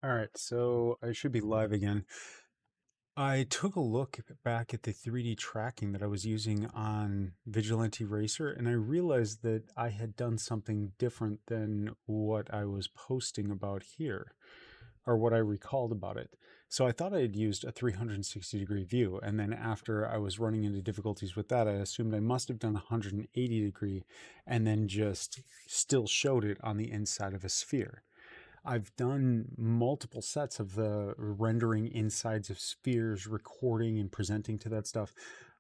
All right, so I should be live again. I took a look back at the 3D tracking that I was using on Vigilante Racer, and I realized that I had done something different than what I was posting about here, or what I recalled about it. So I thought I had used a 360-degree view, and then after I was running into difficulties with that, I assumed I must have done 180-degree, and then just still showed it on the inside of a sphere. I've done multiple sets of the rendering insides of spheres, recording and presenting to that stuff.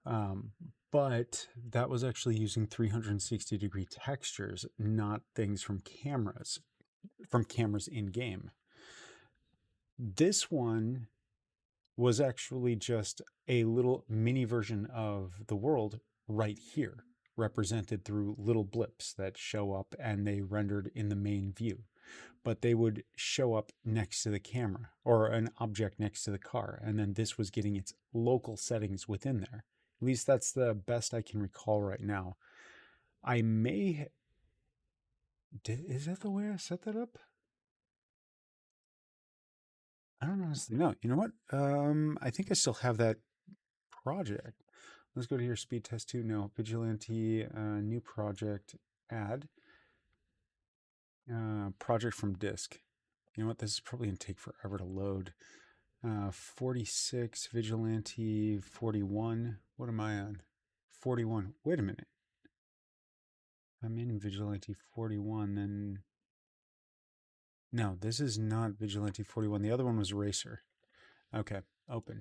Um, but that was actually using 360-degree textures, not things from cameras in game. This one was actually just a little mini version of the world right here, represented through little blips that show up and they rendered in the main view, but they would show up next to the camera or an object next to the car. And then this was getting its local settings within there. At least that's the best I can recall right now. I may, is that the way I set that up? I don't know. No, you know what? I think I still have that project. Let's go to your speed test 2. No, Vigilante, new project, add, project from disk. You know what? This is probably going to take forever to load. 46, Vigilante, 41. What am I on? 41. Wait a minute. I'm in Vigilante 41, then. No, this is not Vigilante 41. The other one was Racer. Okay, open.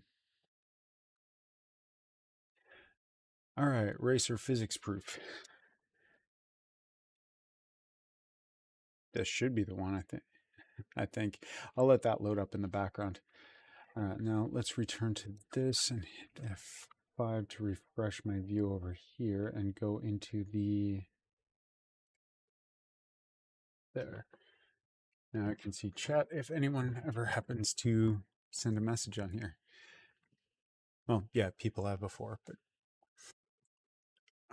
All right, Racer physics proof. This should be the one, I think. I'll let that load up in the background. All right, now let's return to this and hit F5 to refresh my view over here and go into there. Now I can see chat if anyone ever happens to send a message on here. Well, yeah, people have before, but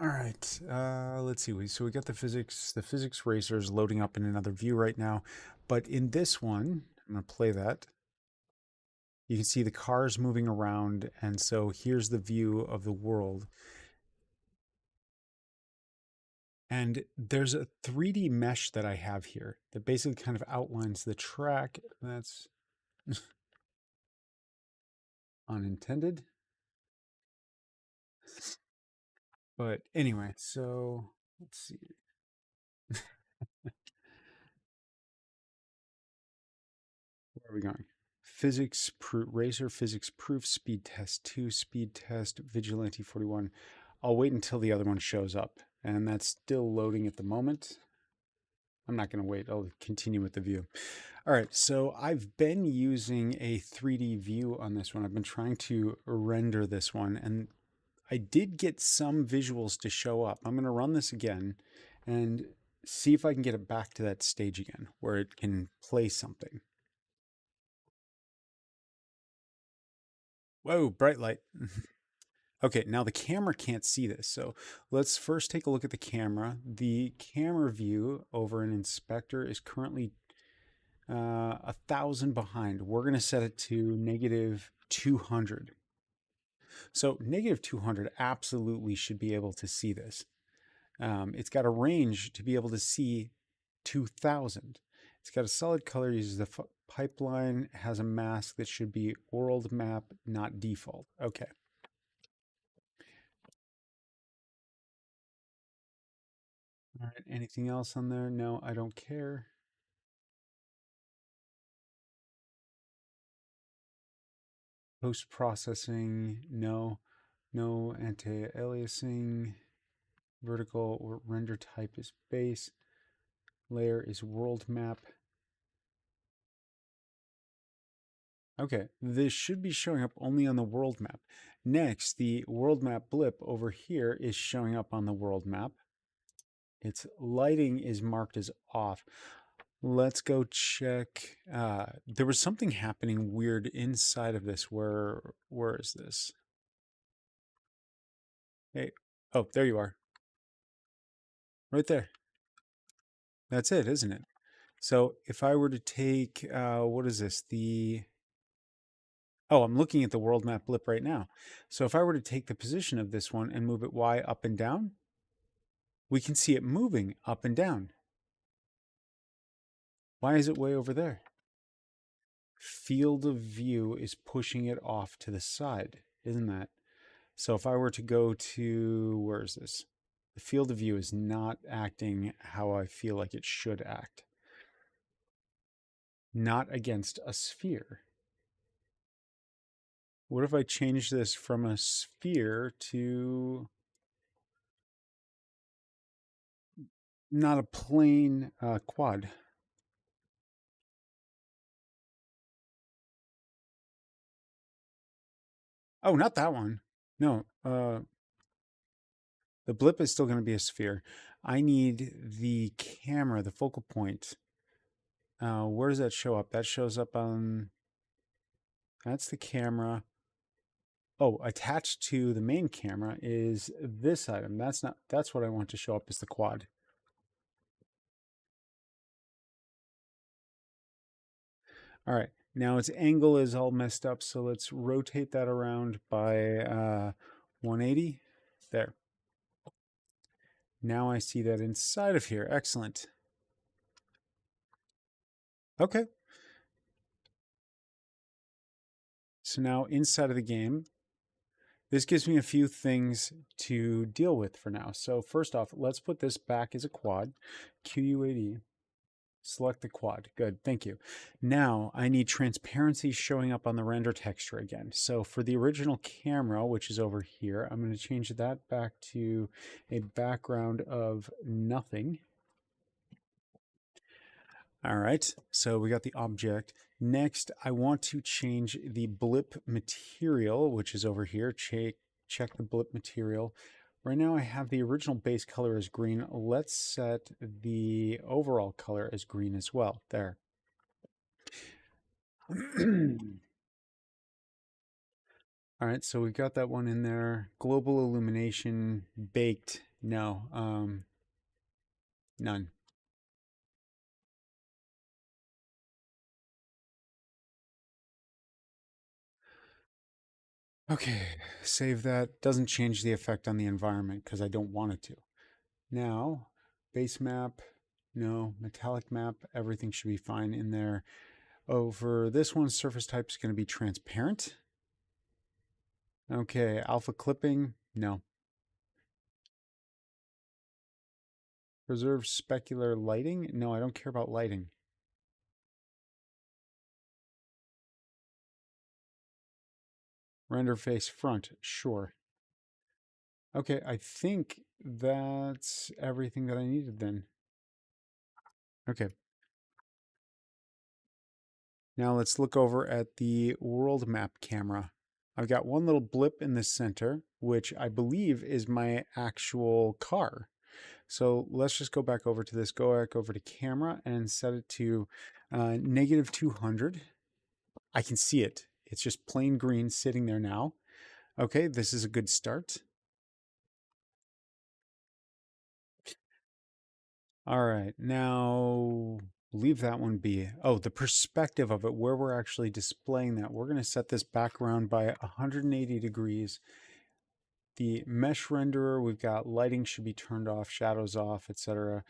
all right. Let's see. So we got the physics racers loading up in another view right now, but in this one, I'm gonna play that. You can see the cars moving around, and so here's the view of the world. And there's a 3D mesh that I have here that basically kind of outlines the track. That's unintended. But anyway, so let's see. Where are we going? Physics proof, Racer physics proof, speed test 2, speed test, Vigilante 41. I'll wait until the other one shows up. And that's still loading at the moment. I'm not going to wait. I'll continue with the view. All right, so I've been using a 3D view on this one. I've been trying to render this one, and I did get some visuals to show up. I'm going to run this again and see if I can get it back to that stage again where it can play something. Whoa, bright light. Okay, now the camera can't see this. So let's first take a look at the camera. The camera view over in Inspector is currently 1,000 behind. We're going to set it to negative 200. So negative 200 absolutely should be able to see this. It's got a range to be able to see 2,000. It's got a solid color, uses the pipeline, has a mask that should be WorldMap, not default. Okay. All right, anything else on there? No, I don't care. Post-processing, no. No anti-aliasing. Vertical or render type is base. Layer is WorldMap. Okay, this should be showing up only on the world map. Next, the world map blip over here is showing up on the world map. Its lighting is marked as off. Let's go check. There was something happening weird inside of this. Where is this? Hey, oh, there you are. Right there. That's it, isn't it? So if I were to take, what is this? Oh, I'm looking at the world map blip right now. So if I were to take the position of this one and move it Y up and down, we can see it moving up and down. Why is it way over there? Field of view is pushing it off to the side, isn't that? So if I were to go to, where is this? The field of view is not acting how I feel like it should act. Not against a sphere. What if I change this from a sphere to not a plain quad? Oh, not that one. No, the blip is still going to be a sphere. I need the camera, the focal point. Where does that show up? That shows up on, that's the camera. Oh, attached to the main camera is this item. That's what I want to show up as the quad. All right, now its angle is all messed up, so let's rotate that around by 180. There. Now I see that inside of here. Excellent. Okay. So now inside of the game, this gives me a few things to deal with for now. So first off, let's put this back as a quad, QUAD. Select the quad. Good, thank you. Now I need transparency showing up on the render texture again. So for the original camera, which is over here, I'm going to change that back to a background of nothing. All right, so we got the object. Next, I want to change the blip material, which is over here. Check the blip material. Right now I have the original base color as green. Let's set the overall color as green as well. There. All right, so we got that one in there. Global illumination baked. No, none. Okay, save that. Doesn't change the effect on the environment because I don't want it to. Now, base map, no. Metallic map, everything should be fine in there. Over this one, surface type is going to be transparent. Okay, alpha clipping, no. Preserve specular lighting, no, I don't care about lighting. Render face front, sure. Okay, I think that's everything that I needed then. Okay. Now let's look over at the world map camera. I've got one little blip in the center, which I believe is my actual car. So let's just go back over to this, go back over to camera and set it to negative 200. I can see it. It's just plain green sitting there now. Okay, this is a good start. All right, now leave that one be. Oh, the perspective of it, where we're actually displaying that. We're going to set this background by 180 degrees. The mesh renderer, we've got lighting should be turned off, shadows off, etc.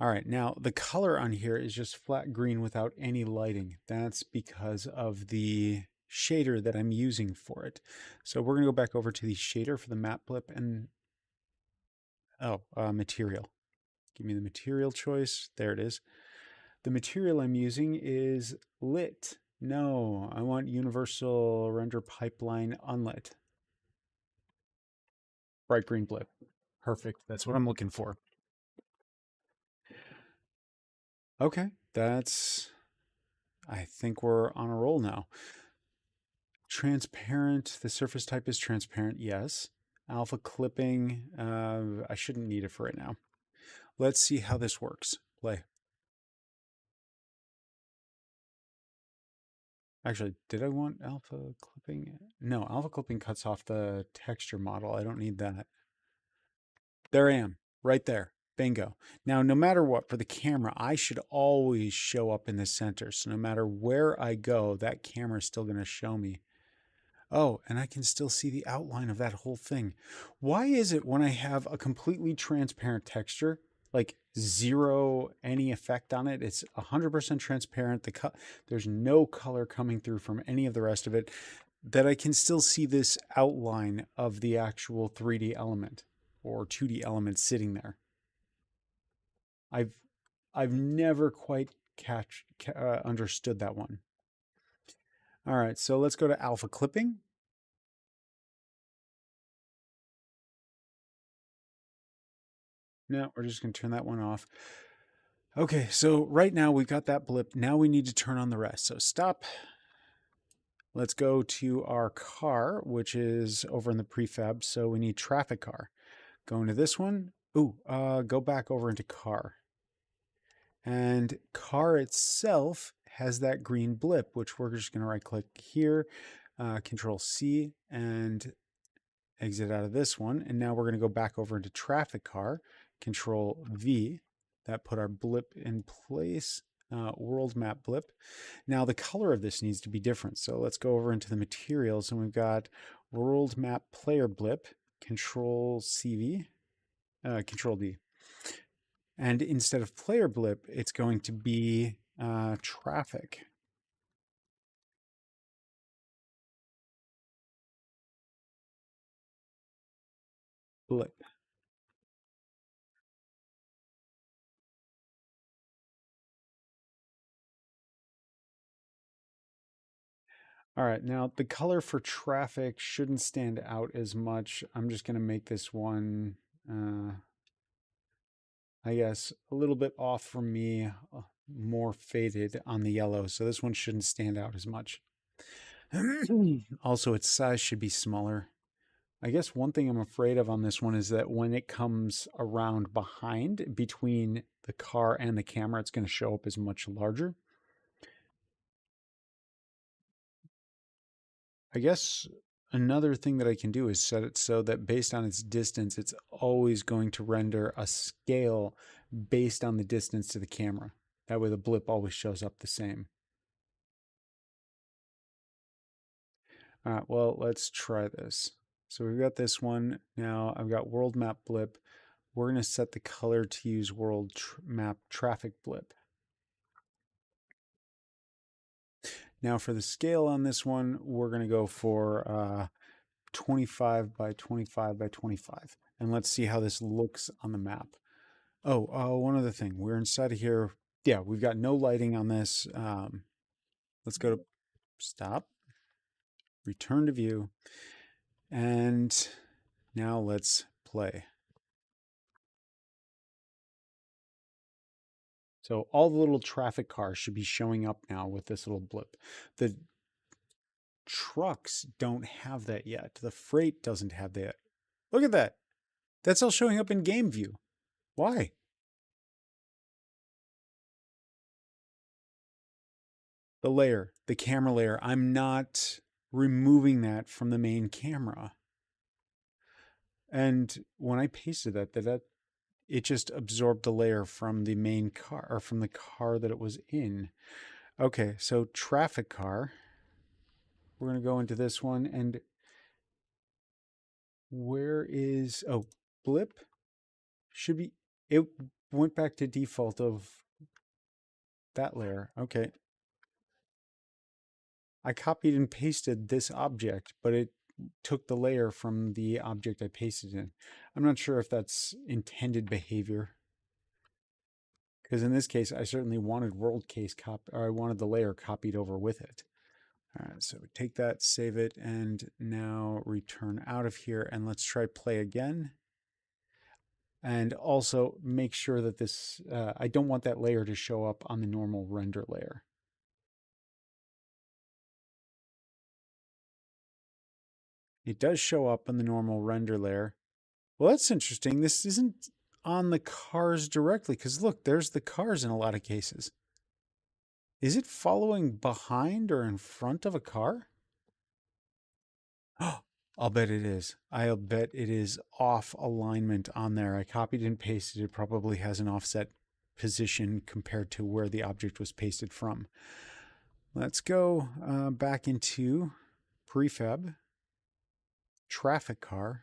All right, now the color on here is just flat green without any lighting. That's because of the shader that I'm using for it. So we're going to go back over to the shader for the map blip and, material. Give me the material choice. There it is. The material I'm using is lit. No, I want universal render pipeline unlit. Bright green blip. Perfect. That's what I'm looking for. Okay, I think we're on a roll now. Transparent, the surface type is transparent, yes. Alpha clipping, I shouldn't need it for right now. Let's see how this works. Play. Actually, did I want alpha clipping? No, alpha clipping cuts off the texture model. I don't need that. There I am, right there. Bingo. Now, no matter what, for the camera, I should always show up in the center. So no matter where I go, that camera is still going to show me. Oh, and I can still see the outline of that whole thing. Why is it when I have a completely transparent texture, like zero any effect on it, it's 100% transparent, there's no color coming through from any of the rest of it, that I can still see this outline of the actual 3D element or 2D element sitting there? I've I've never quite understood that one. All right, so let's go to alpha clipping. No, we're just going to turn that one off. Okay, so right now we've got that blip. Now we need to turn on the rest. So stop. Let's go to our car, which is over in the prefab. So we need traffic car. Go into this one. Ooh, go back over into car. And car itself has that green blip, which we're just going to right click here, Control C, and exit out of this one. And now we're going to go back over into traffic car, Control V. That put our blip in place, WorldMap blip. Now the color of this needs to be different. So let's go over into the materials, and we've got WorldMap player blip, Control CV, Control D. And instead of player blip, it's going to be traffic blip. All right, now the color for traffic shouldn't stand out as much. I'm just going to make this one, I guess, a little bit off from me, more faded on the yellow. So this one shouldn't stand out as much. Also, its size should be smaller. I guess one thing I'm afraid of on this one is that when it comes around behind, between the car and the camera, it's going to show up as much larger. I guess another thing that I can do is set it so that based on its distance, it's always going to render a scale based on the distance to the camera. That way the blip always shows up the same. All right, well, let's try this. So we've got this one. Now I've got world map blip. We're going to set the color to use world map traffic blip. Now for the scale on this one, we're going to go for 25 by 25 by 25. And let's see how this looks on the map. Oh, one other thing. We're inside of here. Yeah, we've got no lighting on this. Let's go to stop, return to view, and now let's play. So all the little traffic cars should be showing up now with this little blip. The trucks don't have that yet. The freight doesn't have that. Look at that. That's all showing up in game view. Why? The layer, the camera layer. I'm not removing that from the main camera. And when I pasted that it just absorbed the layer from the main car, or from the car that it was in. Okay, so traffic car. We're going to go into this one, and where is, oh, blip should be, it went back to default of that layer. Okay. I copied and pasted this object, but it took the layer from the object I pasted in. I'm not sure if that's intended behavior, because in this case, I certainly wanted world case or I wanted the layer copied over with it. All right, so take that, save it, and now return out of here, and let's try play again. And also make sure that this, I don't want that layer to show up on the normal render layer. It does show up on the normal render layer. Well, that's interesting. This isn't on the cars directly, because look, there's the cars in a lot of cases. Is it following behind or in front of a car? I'll bet it is. I'll bet it is off alignment on there. I copied and pasted. It probably has an offset position compared to where the object was pasted from. Let's go back into prefab, traffic car.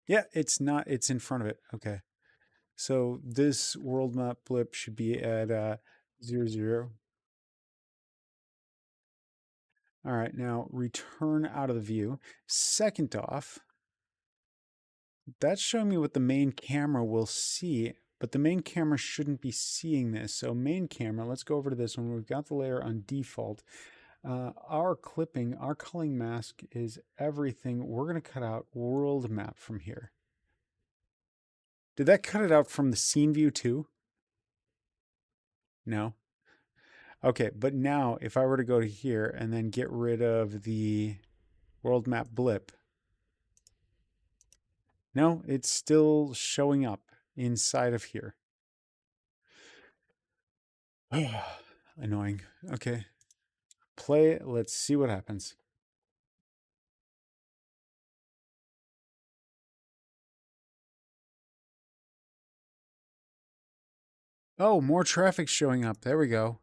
Yeah, it's not, it's in front of it. Okay. So this world map blip should be at 0, 0. All right, now return out of the view. Second off, that's showing me what the main camera will see, but the main camera shouldn't be seeing this. So main camera, let's go over to this one. We've got the layer on default. Our clipping, our culling mask is everything. We're going to cut out world map from here. Did that cut it out from the scene view too? No. Okay, but now if I were to go to here and then get rid of the world map blip, no, it's still showing up inside of here. Annoying. Okay. Play it. Let's see what happens. Oh, more traffic showing up. There we go.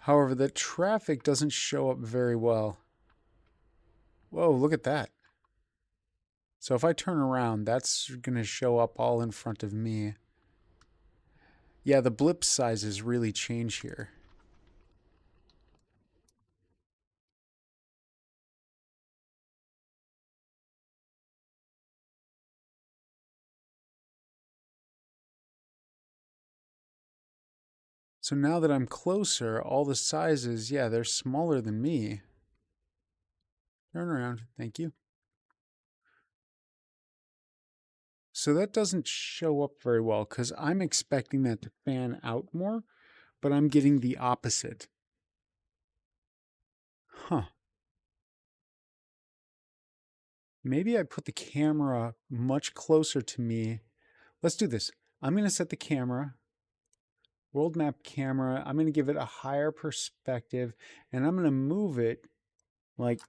However, the traffic doesn't show up very well. Whoa, look at that. So if I turn around, that's going to show up all in front of me. Yeah, the blip sizes really change here. So now that I'm closer, all the sizes, yeah, they're smaller than me. Turn around. Thank you. So that doesn't show up very well because I'm expecting that to fan out more, but I'm getting the opposite. Huh. Maybe I put the camera much closer to me. Let's do this. I'm going to set the camera, world map camera. I'm going to give it a higher perspective and I'm going to move it like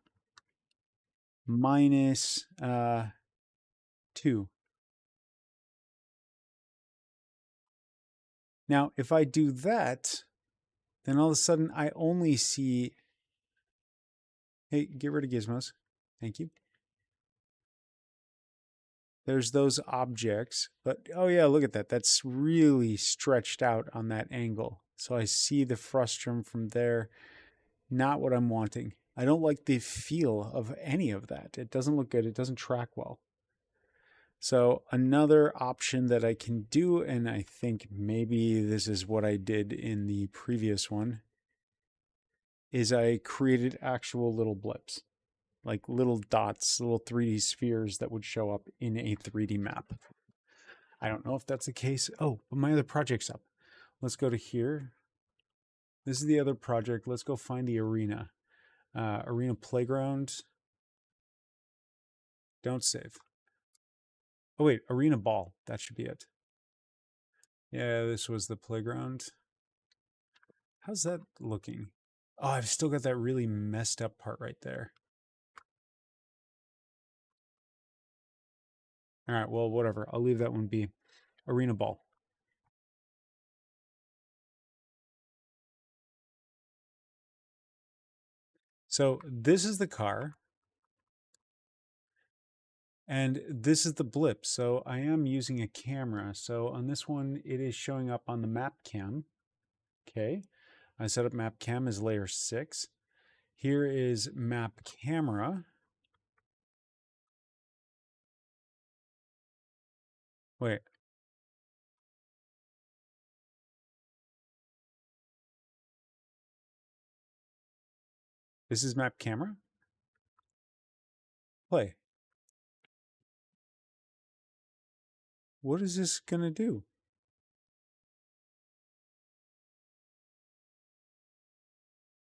minus 2. Now, if I do that, then all of a sudden I only see, hey, get rid of gizmos. Thank you. There's those objects, but oh yeah, look at that. That's really stretched out on that angle. So I see the frustum from there. Not what I'm wanting. I don't like the feel of any of that. It doesn't look good. It doesn't track well. So another option that I can do, and I think maybe this is what I did in the previous one, is I created actual little blips, like little dots, little 3D spheres that would show up in a 3D map. I don't know if that's the case. Oh, but my other project's up. Let's go to here. This is the other project. Let's go find the arena. Arena playground. Don't save. Oh wait, arena ball. That should be it. Yeah, this was the playground. How's that looking? Oh, I've still got that really messed up part right there. All right, well, whatever. I'll leave that one be. Arena ball. So this is the car. And this is the blip. So I am using a camera. So on this one, it is showing up on the map cam. Okay. I set up map cam as layer 6. Here is map camera. Wait. This is map camera? Play. What is this going to do?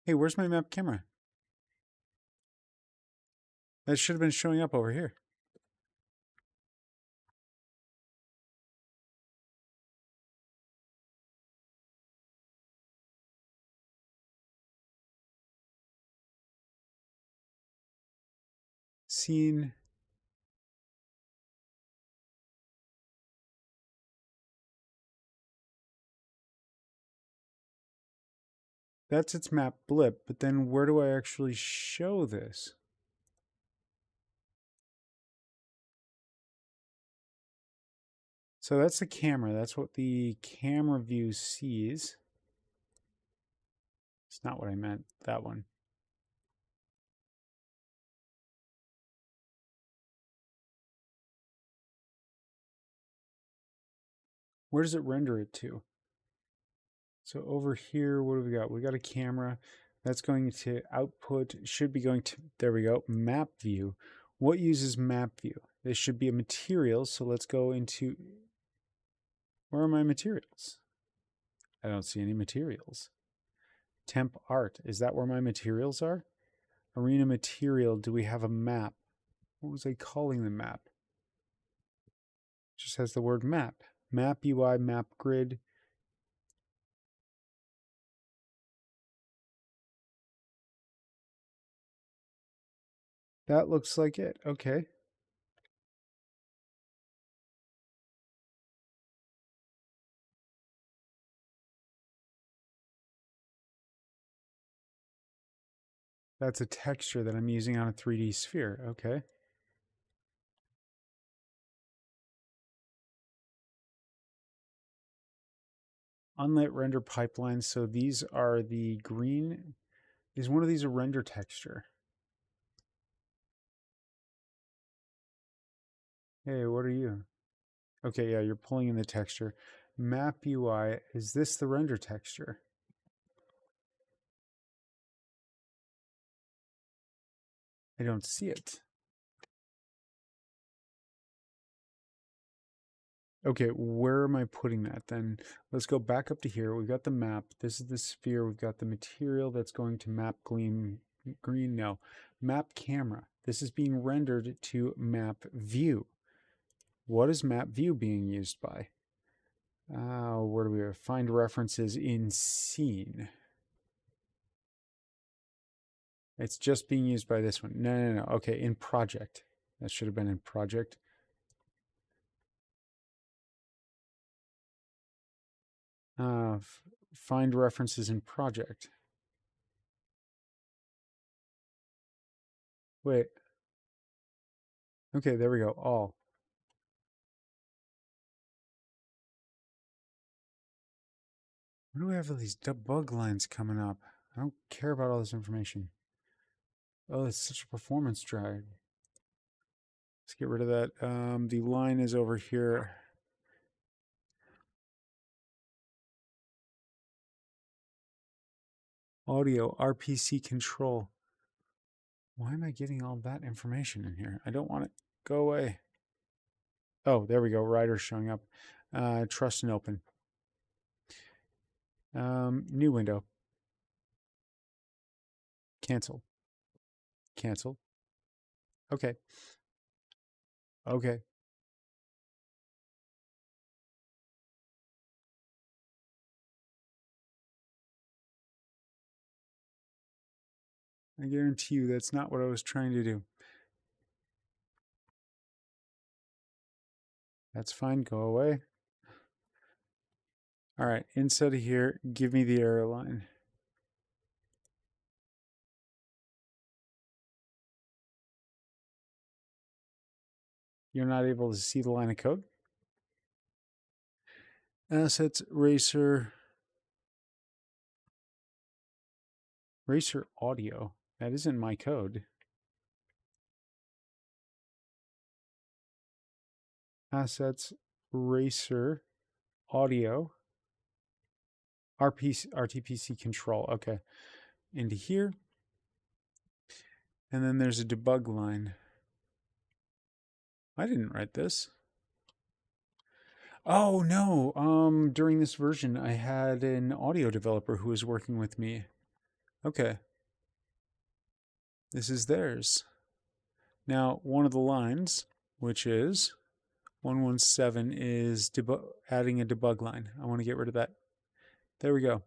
Hey, where's my map camera? That should have been showing up over here. Scene. That's its map blip, but then where do I actually show this? So that's the camera. That's what the camera view sees. It's not what I meant, that one. Where does it render it to? So over here, what do we got? We got a camera that's going to output, should be going to, there we go, map view. What uses map view? This should be a material. So let's go into, where are my materials? I don't see any materials. Temp art, is that where my materials are? Arena material, do we have a map? What was I calling the map? It just has the word map. Map UI, map grid. That looks like it. Okay. That's a texture that I'm using on a 3D sphere. Okay. Unlit render pipelines. So these are the green. Is one of these a render texture? Hey, what are you? Okay, yeah, you're pulling in the texture. Map UI, is this the render texture? I don't see it. Okay, where am I putting that then? Let's go back up to here. We've got the map. This is the sphere. We've got the material that's going to map green. No, map camera. This is being rendered to map view. What is map view being used by? Where do we find references in scene? It's just being used by this one. No. Okay, in project. That should have been in project. Find references in project. Wait. Okay, there we go. All. Why do we have all these debug lines coming up? I don't care about all this information. Oh, it's such a performance drag. Let's get rid of that. The line is over here. Audio, RPC control. Why am I getting all that information in here? I don't want it. Go away. Oh, there we go. Writer's showing up. Trust and open. New window. Cancel. Cancel. Okay. Okay. I guarantee you that's not what I was trying to do. That's fine. Go away. All right. Inside of here, give me the error line. You're not able to see the line of code. Assets, racer audio. That isn't my code. Assets, racer audio. RTPC control. Okay. Into here. And then there's a debug line. I didn't write this. Oh no. During this version I had an audio developer who was working with me. Okay. This is theirs. Now, one of the lines, which is 117, is adding a debug line. I want to get rid of that. There we go.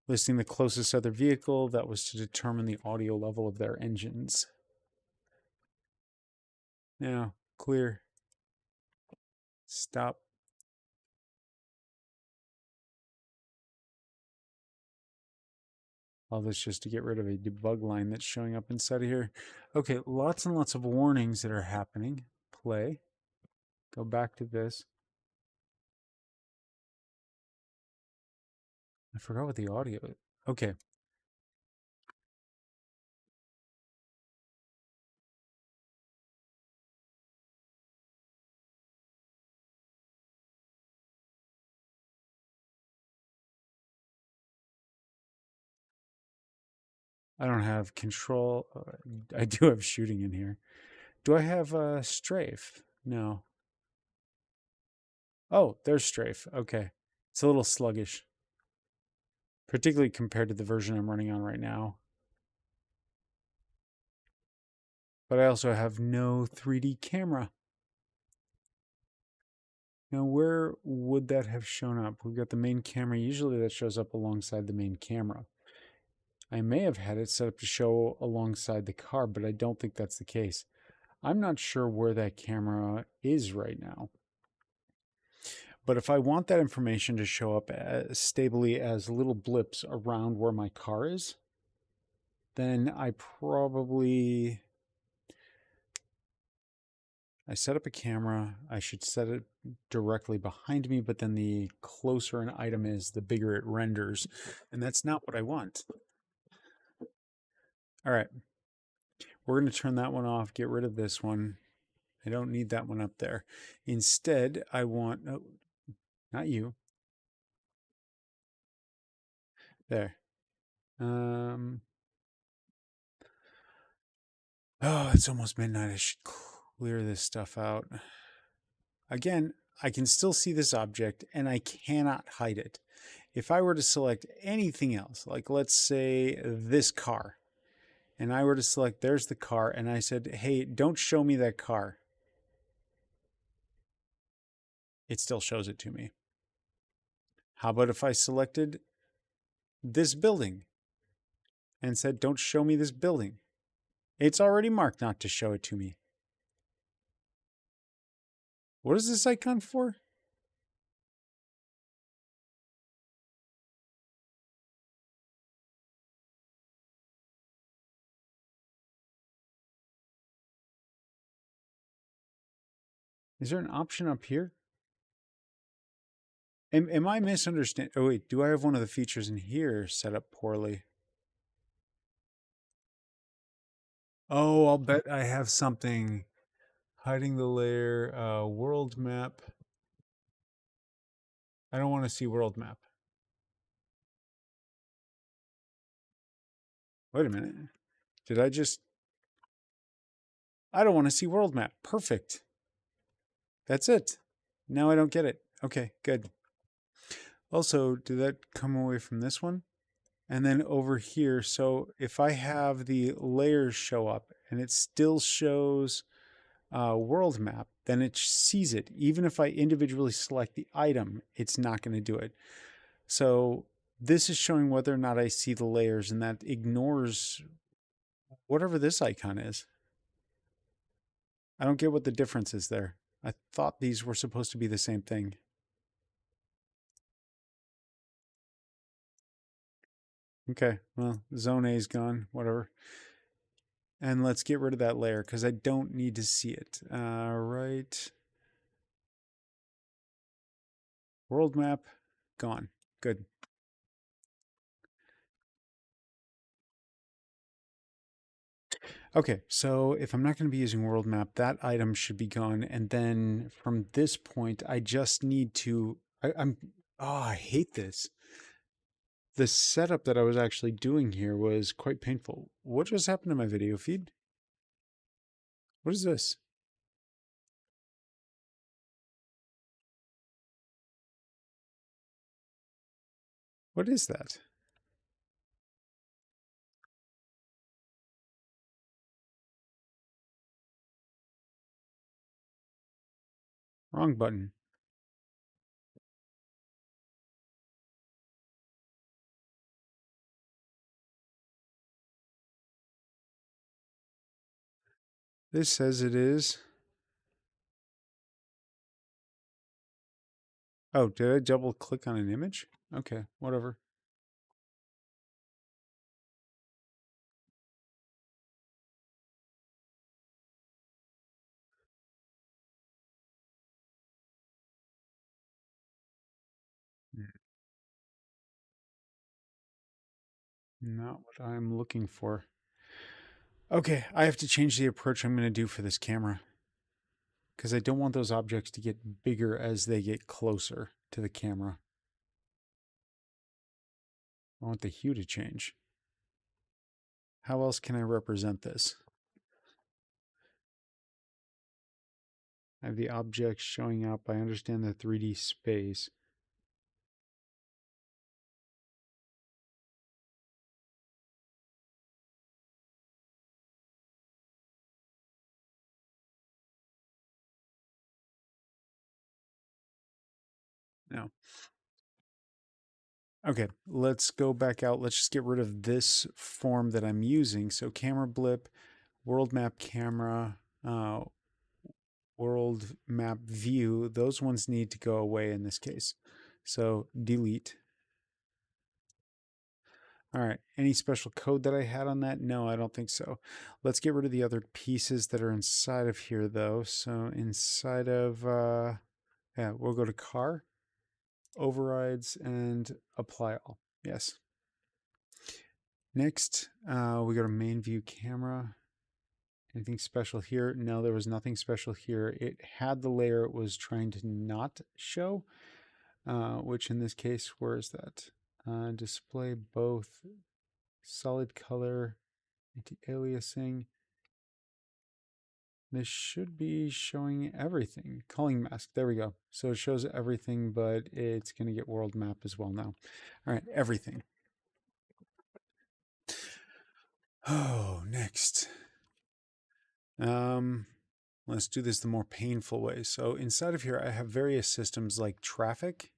Listing the closest other vehicle, that was to determine the audio level of their engines. Now, clear. Stop. All this just to get rid of a debug line that's showing up inside of here. Okay, lots and lots of warnings that are happening. Play. Go back to this. I forgot what the audio is. Okay. I don't have control. I do have shooting in here. Do I have strafe? No. Oh, there's strafe. Okay. It's a little sluggish, particularly compared to the version I'm running on right now. But I also have no 3D camera. Now, where would that have shown up? We've got the main camera. Usually that shows up alongside the main camera. I may have had it set up to show alongside the car, but I don't think that's the case. I'm not sure where that camera is right now. But if I want that information to show up as stably as little blips around where my car is, then I set up a camera. I should set it directly behind me, but then the closer an item is, the bigger it renders. And that's not what I want. All right. We're going to turn that one off, get rid of this one. I don't need that one up there. Instead, I want, oh, not you. There. Oh, it's almost midnight. I should clear this stuff out. Again, I can still see this object and I cannot hide it. If I were to select anything else, like let's say this car, and I were to select, there's the car, and I said, hey, don't show me that car, it still shows it to me. How about if I selected this building and said, don't show me this building? It's already marked not to show it to me. What is this icon for? Is there an option up here? Am I misunderstanding? Oh, wait, do I have one of the features in here set up poorly? Oh, I'll bet I have something. Hiding the layer, world map. I don't want to see world map. Wait a minute. Did I just... I don't want to see world map. Perfect. That's it. Now I don't get it. Okay, good. Also, did that come away from this one? And then over here, so if I have the layers show up and it still shows world map, then it sees it. Even if I individually select the item, it's not going to do it. So this is showing whether or not I see the layers, and that ignores whatever this icon is. I don't get what the difference is there. I thought these were supposed to be the same thing. Okay, well, zone A is gone, whatever. And let's get rid of that layer because I don't need to see it. Right. World map, gone. Good. Okay, so if I'm not going to be using world map, that item should be gone. And then from this point, I just need to, I hate this. The setup that I was actually doing here was quite painful. What just happened to my video feed? What is this? What is that? Wrong button. This says it is. Oh, did I double click on an image? Okay, whatever. Mm, not what I'm looking for. Okay, I have to change the approach I'm going to do for this camera because I don't want those objects to get bigger as they get closer to the camera. I want the hue to change. How else can I represent this? I have the objects showing up. I understand the 3D space. No. Okay, let's go back out. Let's just get rid of this form that I'm using. So camera blip, world map camera, world map view, those ones need to go away in this case. So delete. All right, any special code that I had on that? No, I don't think so. Let's get rid of the other pieces that are inside of here though. So inside of, yeah, we'll go to car, overrides, and apply all. Yes. Next, we go to main view camera. Anything special here? No, there was nothing special here. It had the layer it was trying to not show, which in this case, where is that? Display both solid color, anti-aliasing. This should be showing everything. Calling mask, there we go. So it shows everything, but it's going to get world map as well now. All right, everything. Oh, next. Um, let's do this the more painful way. So inside of here, I have various systems like traffic.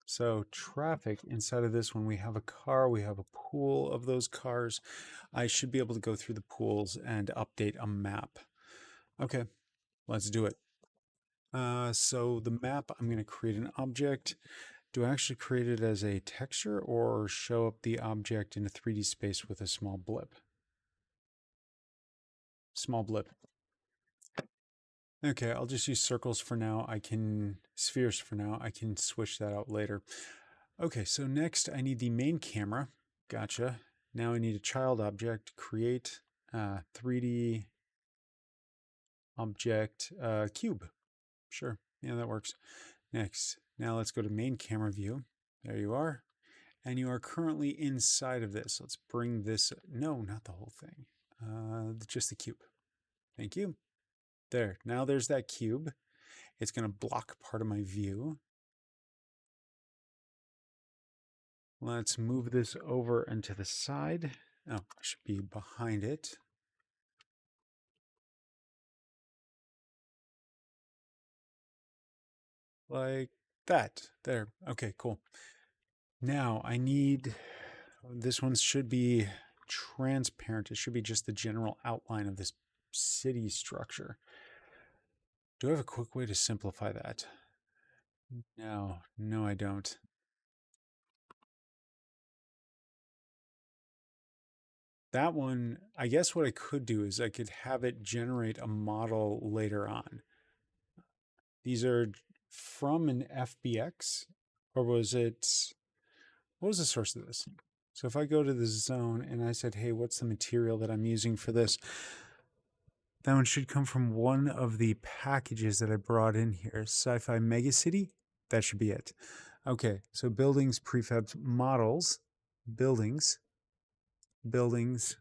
So traffic, inside of this one, we have a car, we have a pool of those cars. I should be able to go through the pools and update a map. Okay, let's do it. So the map, I'm going to create an object. Do I actually create it as a texture or show up the object in a 3D space with a small blip? Small blip. Okay, I'll just use circles for now. Spheres for now. I can switch that out later. Okay, so next I need the main camera. Gotcha. Now I need a child object, create 3D object cube. Sure, yeah, that works. Next, now let's go to main camera view. There you are. And you are currently inside of this. Let's bring this, no, not the whole thing. Just the cube. Thank you. There, now there's that cube. It's going to block part of my view. Let's move this over and to the side. Oh, I should be behind it. Like that. There. Okay, cool. Now I need, this one should be transparent. It should be just the general outline of this city structure. Do I have a quick way to simplify that? No, I don't. That one, I guess what I could do is I could have it generate a model later on. These are from an FBX, or was it, what was the source of this? So if I go to the zone and I said, hey, what's the material that I'm using for this? That one should come from one of the packages that I brought in here. Sci-Fi Megacity, that should be it. Okay, so buildings, prefabs, models, buildings, buildings.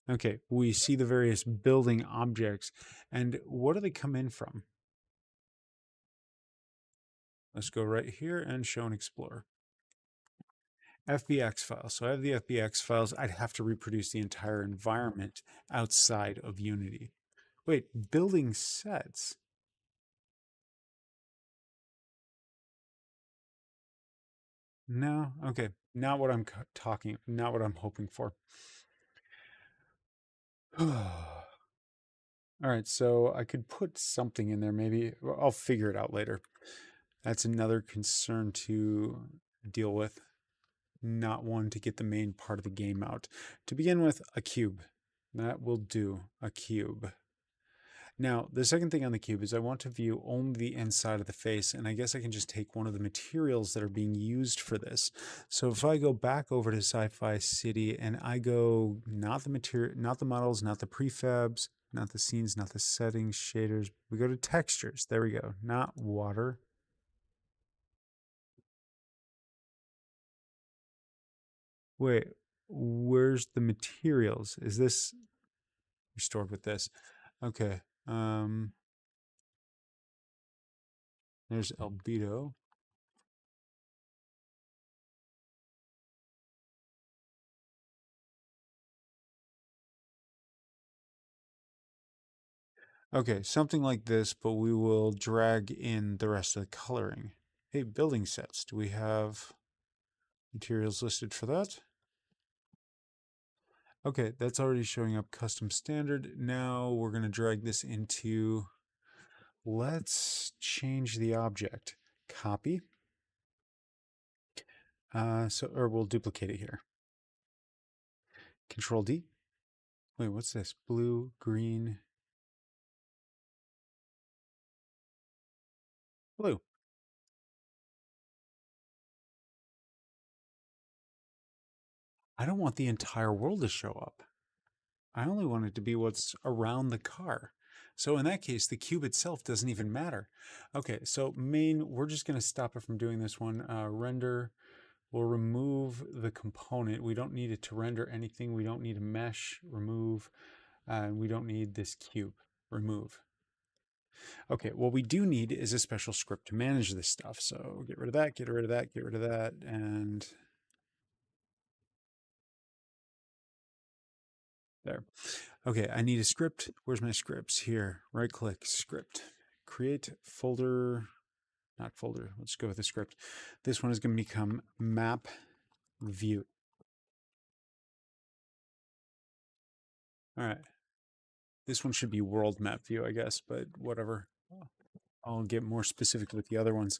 Okay, we see the various building objects. And what do they come in from? Let's go right here and show and explore. FBX files. So I have the FBX files. I'd have to reproduce the entire environment outside of Unity. Wait, building sets. No, okay. Not what I'm talking, not what I'm hoping for. All right, so I could put something in there. Maybe I'll figure it out later. That's another concern to deal with. Not one to get the main part of the game out. To begin with, a cube. That will do. A cube. Now, the second thing on the cube is I want to view only the inside of the face, and I guess I can just take one of the materials that are being used for this. So if I go back over to Sci-Fi City and I go not the material, not the models, not the prefabs, not the scenes, not the settings, shaders, we go to textures. There we go. Not water. Wait, where's the materials? Is this restored with this? Okay. There's albedo. Okay, something like this, but we will drag in the rest of the coloring. Hey, building sets. Do we have materials listed for that? Okay, that's already showing up custom standard. Now we're going to drag this into, let's change the object. Copy. Or we'll duplicate it here. Control D. Wait, what's this? Blue, green, blue. I don't want the entire world to show up. I only want it to be what's around the car. So in that case, the cube itself doesn't even matter. Okay, so main, we're just going to stop it from doing this one. Render, we'll remove the component. We don't need it to render anything. We don't need a mesh, remove. We don't need this cube, remove. Okay, what we do need is a special script to manage this stuff. So get rid of that, get rid of that, get rid of that, and there. Okay, I need a script. Where's my scripts? Here, right click, script. Create folder, not folder, let's go with the script. This one is going to become map view. All right, this one should be world map view, I guess, but whatever. I'll get more specific with the other ones.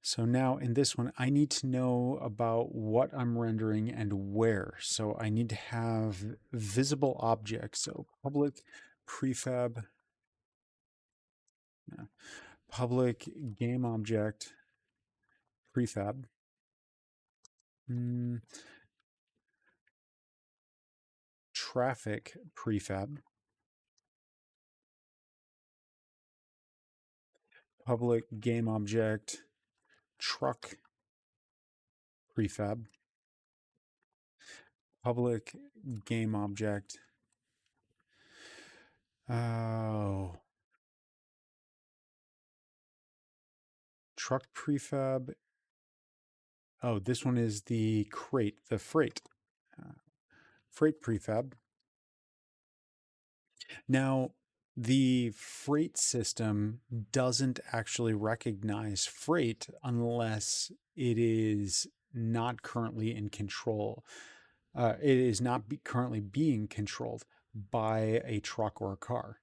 So now in this one, I need to know about what I'm rendering and where. So I need to have visible objects. So public prefab, no, public game object prefab. Traffic prefab. Public game object truck prefab. Public game object. Oh. Truck prefab. Oh, this one is the crate, the freight. Freight prefab. Now, the freight system doesn't actually recognize freight unless it is not currently in control. It is not currently being controlled by a truck or a car.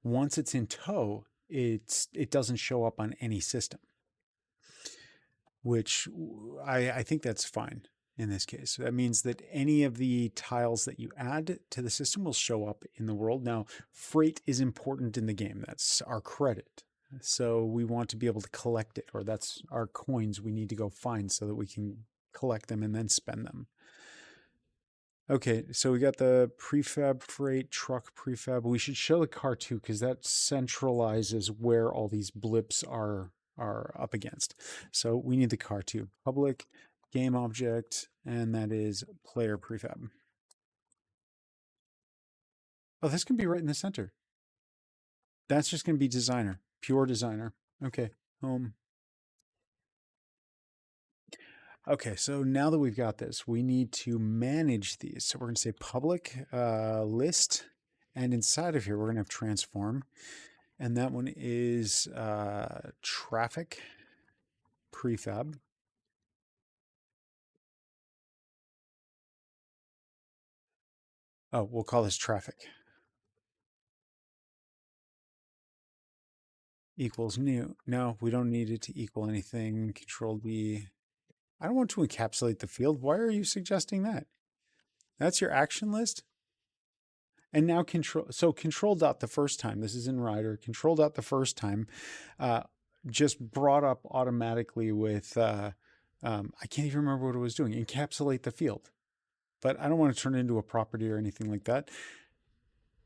Once it's in tow, it doesn't show up on any system, which I think that's fine in this case. So that means that any of the tiles that you add to the system will show up in the world. Now, freight is important in the game. That's our credit. So we want to be able to collect it, or that's our coins we need to go find so that we can collect them and then spend them. Okay, so we got the prefab freight truck prefab. We should show the car too, because that centralizes where all these blips are up against. So we need the car too. Public game object, and that is player prefab. Oh, this can be right in the center. That's just going to be designer, pure designer. Okay, home. Okay, so now that we've got this, we need to manage these. So we're going to say public list, and inside of here, we're going to have transform. And that one is traffic prefab. Oh, we'll call this traffic. equals new. No, we don't need it to equal anything. Control D. I don't want to encapsulate the field. Why are you suggesting that? That's your action list? And now control dot the first time, this is in Rider, control dot the first time, uh, just brought up automatically with, I can't even remember what it was doing, encapsulate the field. But I don't want to turn it into a property or anything like that.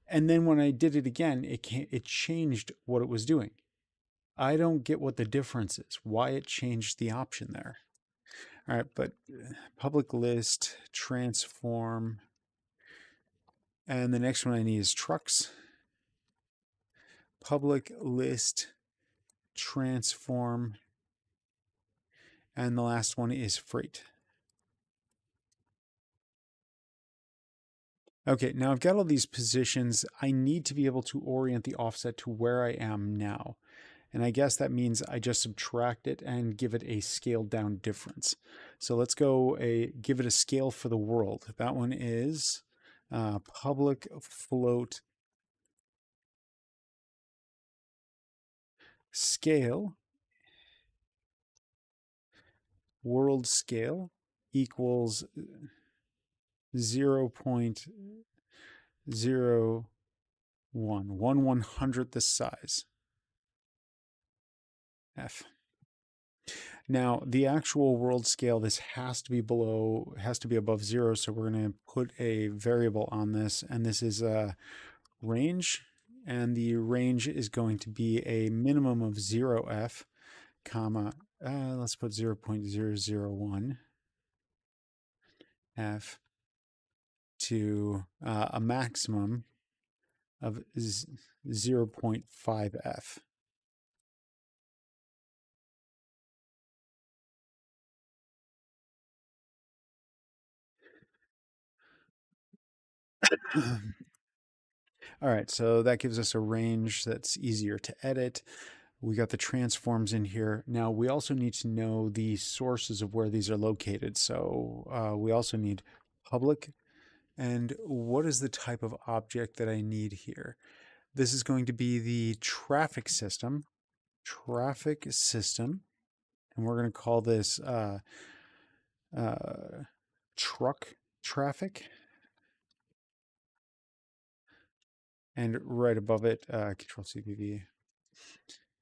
And then when I did it again, it changed what it was doing. I don't get what the difference is, why it changed the option there. All right, but public list, transform, and the next one I need is trucks. Public list, transform, and the last one is freight. Okay, now I've got all these positions. I need to be able to orient the offset to where I am now. And I guess that means I just subtract it and give it a scaled down difference. So let's go give it a scale for the world. That one is public float scale, world scale equals 0.01, 1/100th the size. F. Now, the actual world scale, this has to be above 0, so we're going to put a variable on this, and this is a range, and the range is going to be a minimum of 0f, comma, let's put 0.001 f to a maximum of 0.5 f. All right, so that gives us a range that's easier to edit. We got the transforms in here. Now we also need to know the sources of where these are located. So we also need public. And what is the type of object that I need here? This is going to be the traffic system. Traffic system. And we're going to call this truck traffic. And right above it, Control CPV.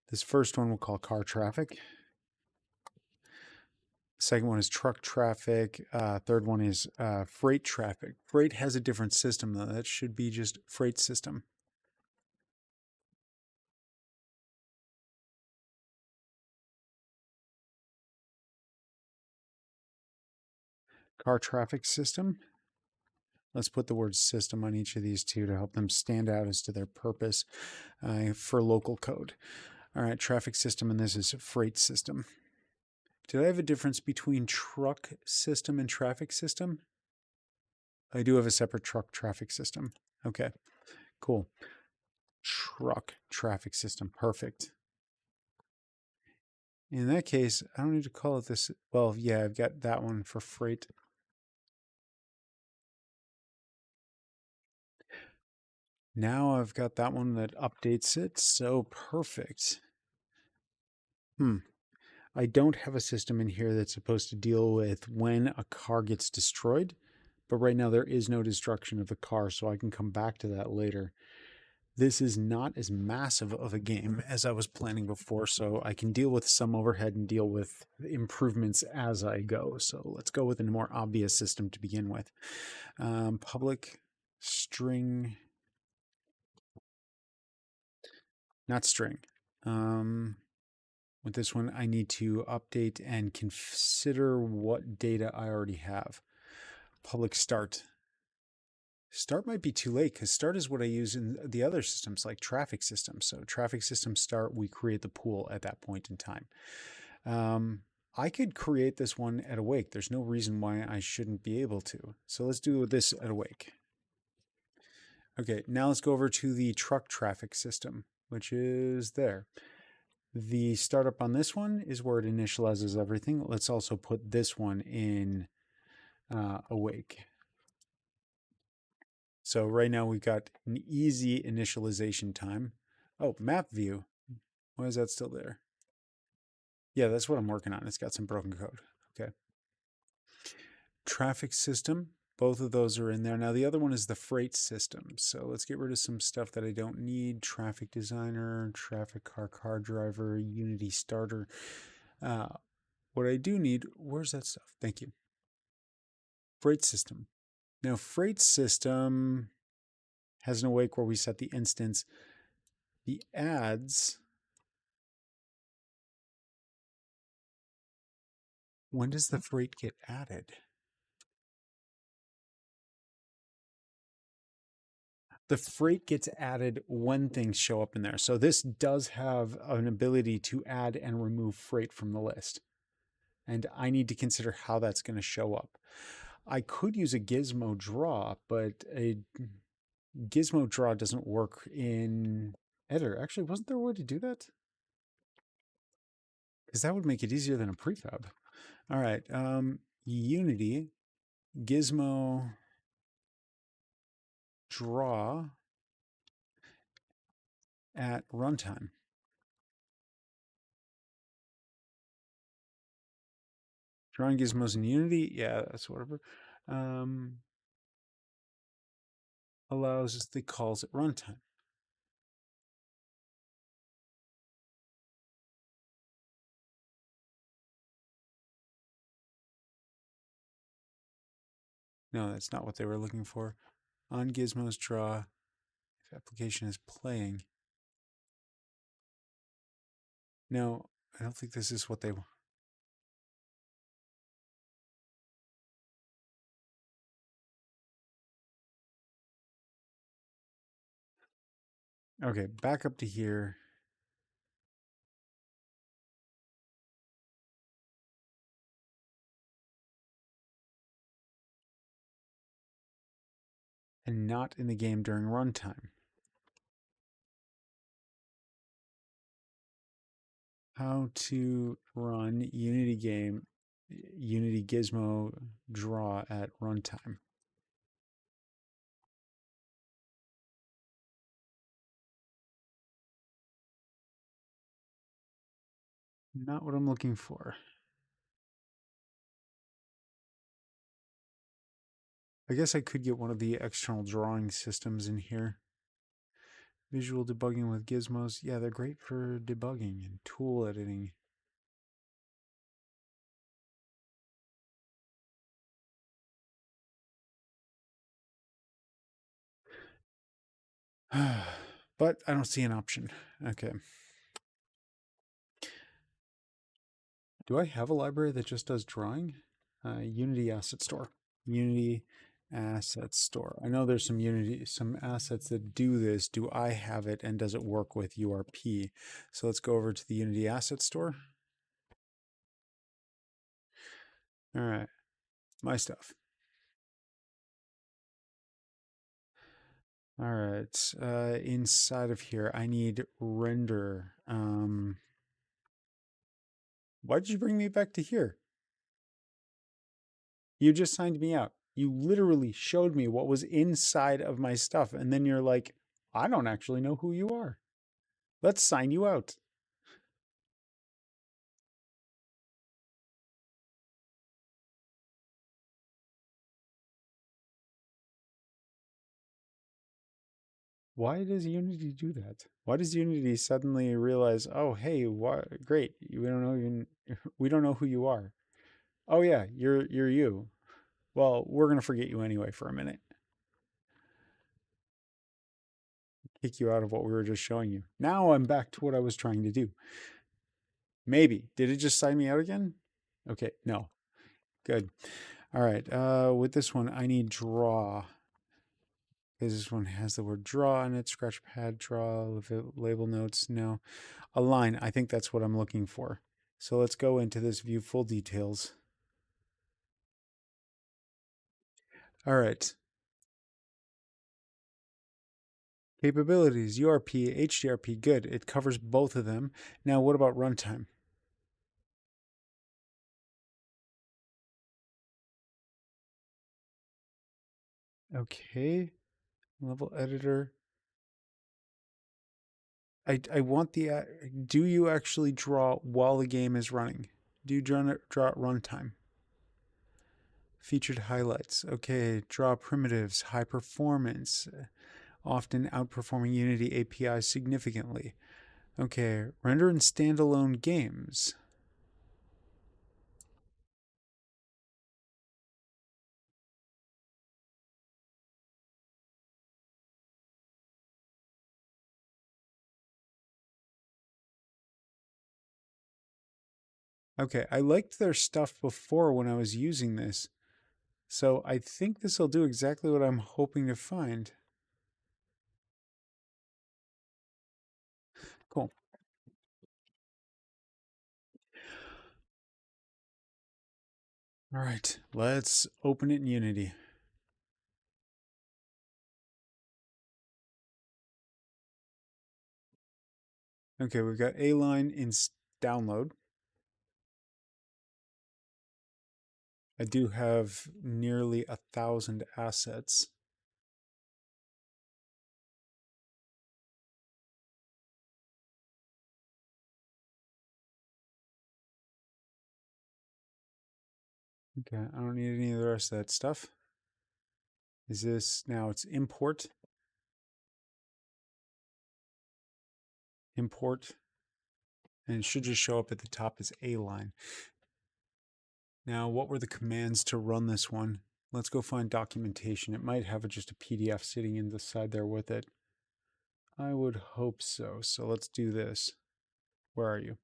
This first one we'll call car traffic. Second one is truck traffic. Third one is freight traffic. Freight has a different system, though. That should be just freight system. Car traffic system. Let's put the word system on each of these two to help them stand out as to their purpose for local code. All right, traffic system, and this is freight system. Did I have a difference between truck system and traffic system? I do have a separate truck traffic system. Okay, cool. Truck traffic system, perfect. In that case, I don't need to call it this. Well, yeah, I've got that one for freight. Now I've got that one that updates it. So perfect. I don't have a system in here that's supposed to deal with when a car gets destroyed, but right now there is no destruction of the car, so I can come back to that later. This is not as massive of a game as I was planning before, so I can deal with some overhead and deal with improvements as I go. So let's go with a more obvious system to begin with. Public string, not string. With this one, I need to update and consider what data I already have. Public start. Start might be too late because start is what I use in the other systems like traffic systems. So traffic system start, we create the pool at that point in time. I could create this one at awake. There's no reason why I shouldn't be able to. So let's do this at awake. Okay, now let's go over to the truck traffic system, which is there. The startup on this one is where it initializes everything. Let's also put this one in awake. So right now we've got an easy initialization time. Oh, map view. Why is that still there? Yeah, that's what I'm working on. It's got some broken code. Okay. Traffic system. Both of those are in there. Now the other one is the freight system. So let's get rid of some stuff that I don't need. Traffic designer, traffic car driver, Unity starter. Uh, what I do need, where's that stuff? Thank you. Freight system. Now freight system has an awake where we set the instance. The ads, when does the freight get added? The freight gets added when things show up in there. So this does have an ability to add and remove freight from the list. And I need to consider how that's going to show up. I could use a gizmo draw, but a gizmo draw doesn't work in editor. Actually, wasn't there a way to do that? Because that would make it easier than a prefab. All right. Unity, gizmo draw at runtime. Drawing gizmos in Unity, yeah, that's whatever. Allows us the calls at runtime. No, that's not what they were looking for. On gizmos draw, if application is playing. No, I don't think this is what they want. Okay, back up to here. And not in the game during runtime. How to run Unity game, Unity gizmo draw at runtime. Not what I'm looking for. I guess I could get one of the external drawing systems in here. Visual debugging with gizmos. Yeah, they're great for debugging and tool editing. But I don't see an option. Okay. Do I have a library that just does drawing? Unity Asset Store. Unity Asset Store. I know there's some assets that do this. Do I have it and does it work with URP? So let's go over to the Unity Asset Store. All right, my stuff. All right, inside of here, I need render. Why did you bring me back to here? You just signed me out. You literally showed me what was inside of my stuff. And then you're like, I don't actually know who you are. Let's sign you out. Why does Unity do that? Why does Unity suddenly realize, oh, hey, what? Great. We don't know who you are. Oh yeah, you're you. Well, we're gonna forget you anyway for a minute. Kick you out of what we were just showing you. Now I'm back to what I was trying to do. Maybe. Did it just sign me out again? Okay, no. Good. All right. With this one, I need draw. Because this one has the word draw in it. Scratch pad draw, label notes. No. Align. I think that's what I'm looking for. So let's go into this view full details. All right. Capabilities, URP, HDRP, good. It covers both of them. Now, what about runtime? Okay. Level editor. I want the. Do you actually draw while the game is running? Do you draw at runtime? Featured highlights. Okay, draw primitives, high performance, often outperforming Unity API significantly. Okay, render in standalone games. Okay, I liked their stuff before when I was using this, so I think this will do exactly what I'm hoping to find. Cool. All right, let's open it in Unity. Okay, we've got A line in download. I do have nearly 1,000 assets. Okay, I don't need any of the rest of that stuff. Is this now it's import, import, and it should just show up at the top as A line. Now, what were the commands to run this one? Let's go find documentation. It might have just a PDF sitting inside there with it. I would hope so. So let's do this. Where are you?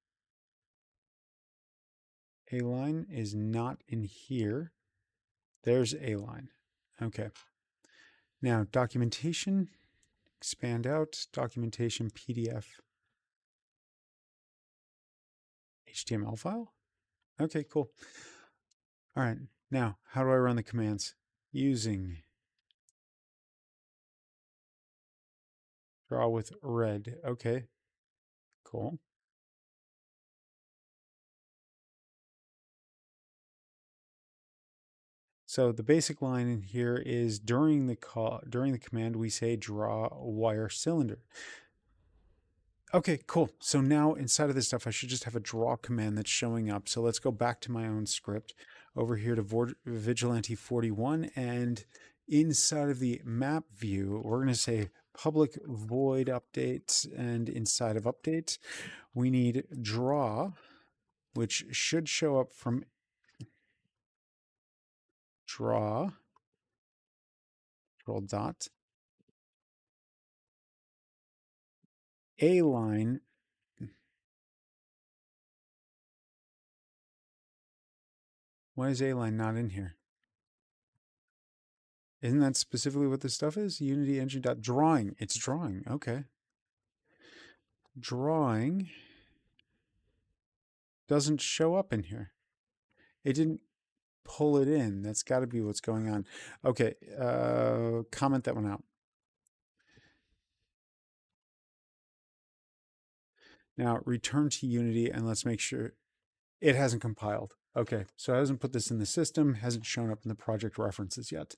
A line is not in here. There's A line. Okay. Now, documentation, expand out, documentation PDF, HTML file. Okay, cool. All right. Now, how do I run the commands? Using draw with red. Okay, cool. So the basic line in here is during the command, we say draw wire cylinder. Okay, cool. So now inside of this stuff, I should just have a draw command that's showing up. So let's go back to my own script over here to Vigilante 41. And inside of the map view, we're going to say public void update. And inside of update, we need draw, which should show up from draw, control dot, A line. Why is A line not in here? Isn't that specifically what this stuff is? Unity engine dot drawing. It's drawing. Okay. Drawing doesn't show up in here. It didn't pull it in. That's got to be what's going on. Okay. Comment that one out. Now return to Unity and let's make sure it hasn't compiled. Okay. So it hasn't put this in the system, hasn't shown up in the project references yet.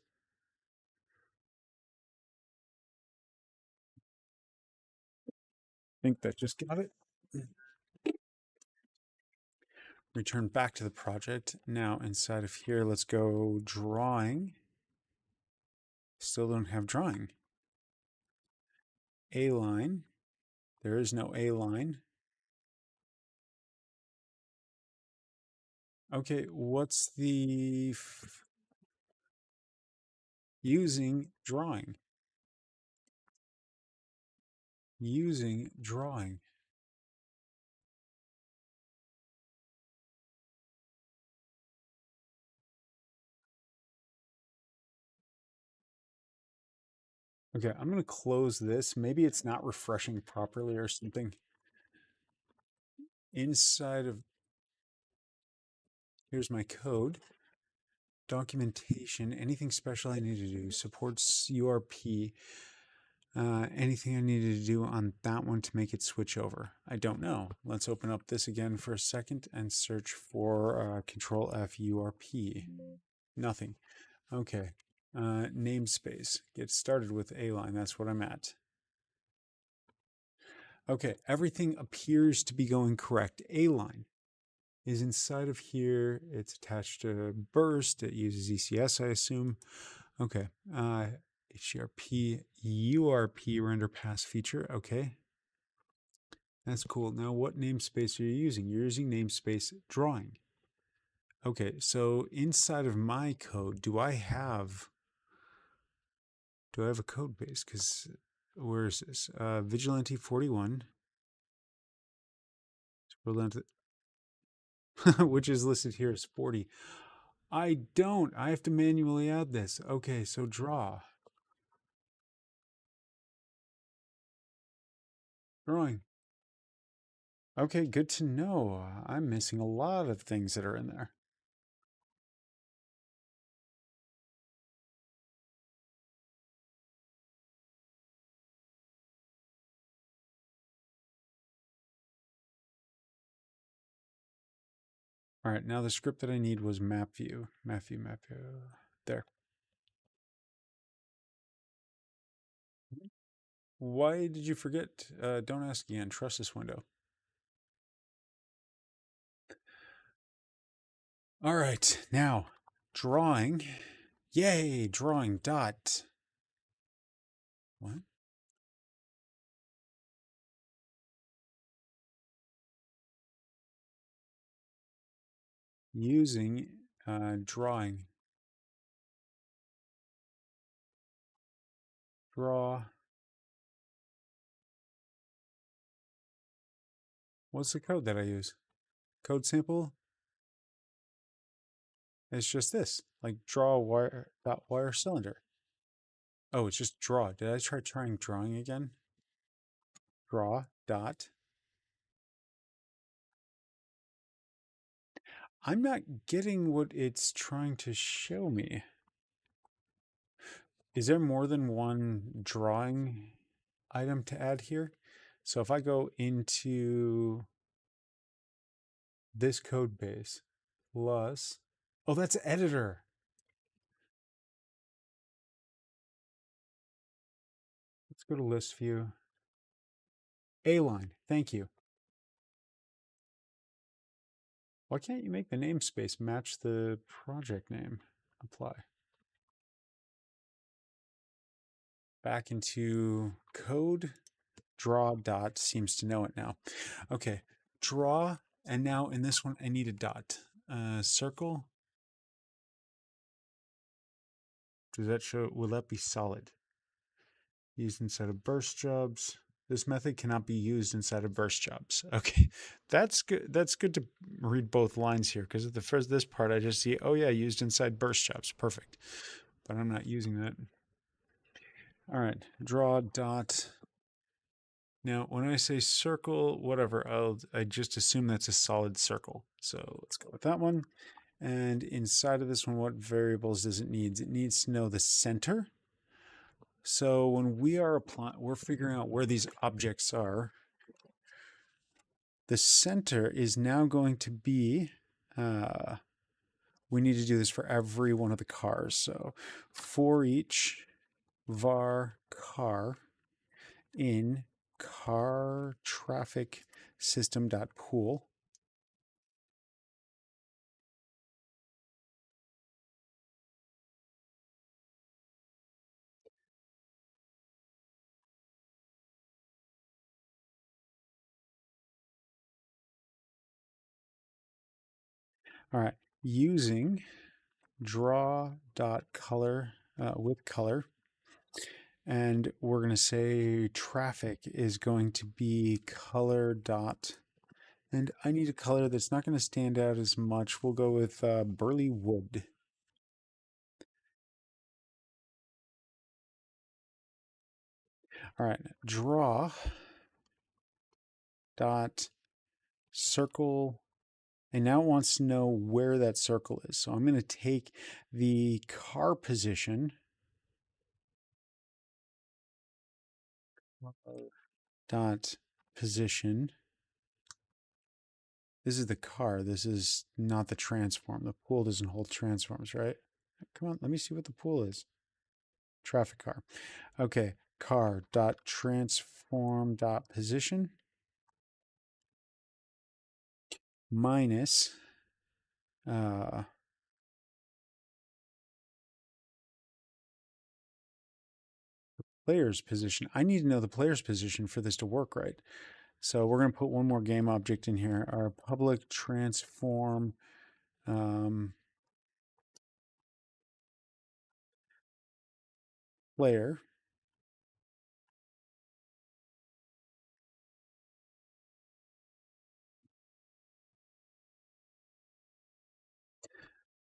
I think that just got it. Return back to the project. Now inside of here, let's go drawing. Still don't have drawing. A line. There is no A line. Okay, what's the using drawing? Using drawing. Okay, I'm going to close this. Maybe it's not refreshing properly or something. Inside of, here's my code. Documentation, anything special I need to do. Supports URP. Anything I needed to do on that one to make it switch over? I don't know. Let's open up this again for a second and search for Control F URP. Nothing. Okay. Namespace. Get started with A line. That's what I'm at. Okay, everything appears to be going correct. A line is inside of here. It's attached to burst. It uses ECS, I assume. Okay. HRP, URP, render pass feature. Okay. That's cool. Now, what namespace are you using? You're using namespace drawing. Okay, so inside of my code, do I have a code base? Because where is this? Vigilante 41, which is listed here as 40. I don't. I have to manually add this. Okay, so draw. Drawing. Okay, good to know. I'm missing a lot of things that are in there. All right, now the script that I need was map view. Map view, map view. There. Why did you forget? Don't ask again. Trust this window. All right, now drawing. Yay, drawing dot. What? Using drawing. Draw. What's the code that I use? Code sample? It's just this, like draw wire dot wire cylinder. Oh, it's just draw. Did I try trying drawing again? Draw dot. I'm not getting what it's trying to show me. Is there more than one drawing item to add here? So if I go into this code base plus, oh, that's editor. Let's go to list view. A line. Thank you. Why can't you make the namespace match the project name? Apply. Back into code. Draw dot seems to know it now. Okay. Draw. And now in this one, I need a dot. Circle. Does that show? Will that be solid? Used inside of burst jobs. This method cannot be used inside of burst jobs. Okay, that's good. That's good to read both lines here because at the first this part I just see, oh yeah, used inside burst jobs. Perfect. But I'm not using that. All right, draw dot. Now, when I say circle, whatever, I just assume that's a solid circle. So let's go with that one. And inside of this one, what variables does it need? It needs to know the center. So when we are applying, we're figuring out where these objects are. The center is now going to be, we need to do this for every one of the cars. So for each var car in car traffic system.pool. All right, using draw.color with color. And we're going to say traffic is going to be color dot. And I need a color that's not going to stand out as much. We'll go with burly wood. All right, draw dot circle. And now it wants to know where that circle is. So I'm going to take the car position dot position. This is the car. This is not the transform. The pool doesn't hold transforms, right? Come on, let me see what the pool is. Traffic car. Okay, car dot transform dot position minus player's position. I need to know the player's position for this to work right. So we're going to put one more game object in here. Our public transform player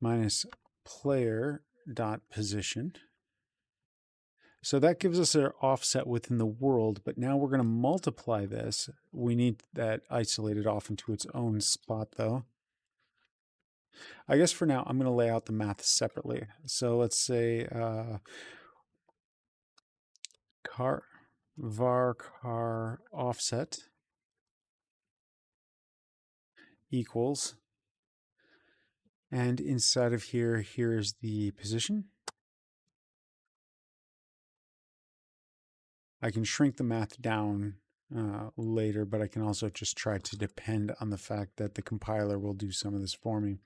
minus player dot position. So that gives us our offset within the world, but now we're going to multiply this. We need that isolated off into its own spot though. I guess for now, I'm going to lay out the math separately. So let's say var car offset equals, and inside of here, here's the position. I can shrink the math down later, but I can also just try to depend on the fact that the compiler will do some of this for me.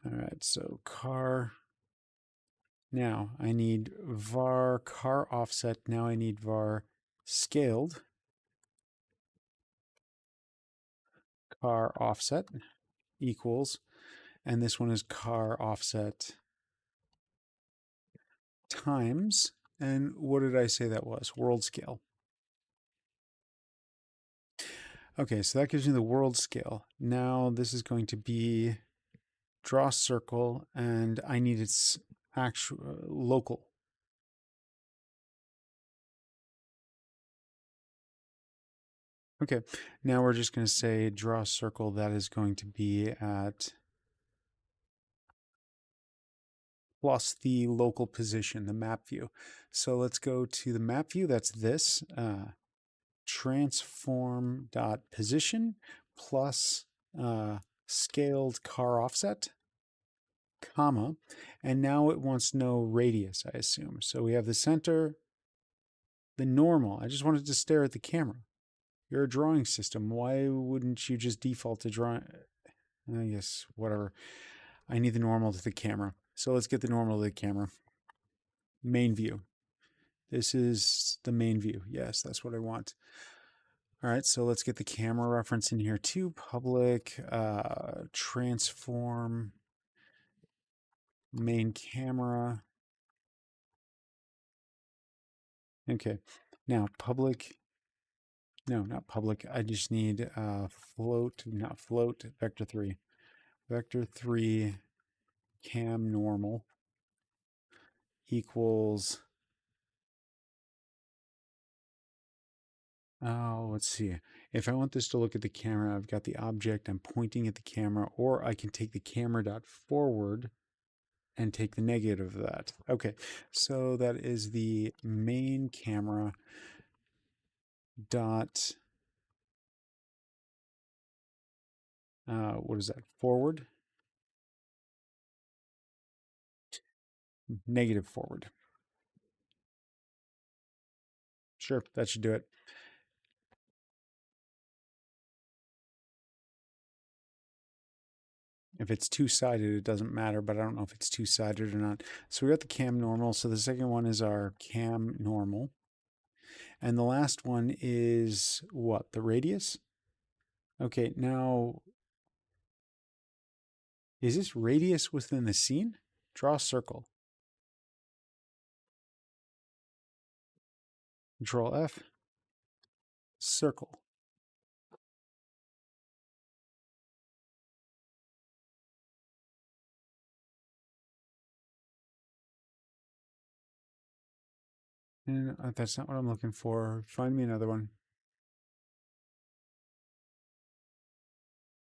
All right, so car. Now I need var car offset. Now I need var scaled car offset equals, and this one is car offset times, and what did I say that was? World scale. Okay, so that gives me the world scale. Now this is going to be draw circle, and I need its actual local. Okay, now we're just going to say draw circle that is going to be at plus the local position, the map view. So let's go to the map view. That's this transform dot position plus scaled car offset, comma, and now it wants no radius, I assume. So we have the center, the normal. I just wanted to stare at the camera. You're a drawing system. Why wouldn't you just default to drawing? I guess, whatever. I need the normal to the camera. So let's get the normal to the camera. Main view. This is the main view. Yes, that's what I want. All right, so let's get the camera reference in here too. Public transform main camera. Okay, now public, no, not public. I just need float, not float, vector3. Vector3 cam normal equals, oh, let's see. If I want this to look at the camera, I've got the object, I'm pointing at the camera, or I can take the camera dot forward and take the negative of that. Okay, so that is the main camera dot, what is that, forward? Negative forward. Sure, that should do it. If it's two-sided, it doesn't matter, but I don't know if it's two-sided or not. So we got the cam normal. So the second one is our cam normal. And the last one is what? The radius? Okay, now, is this radius within the scene? Draw a circle. Control F. Circle. And that's not what I'm looking for. Find me another one.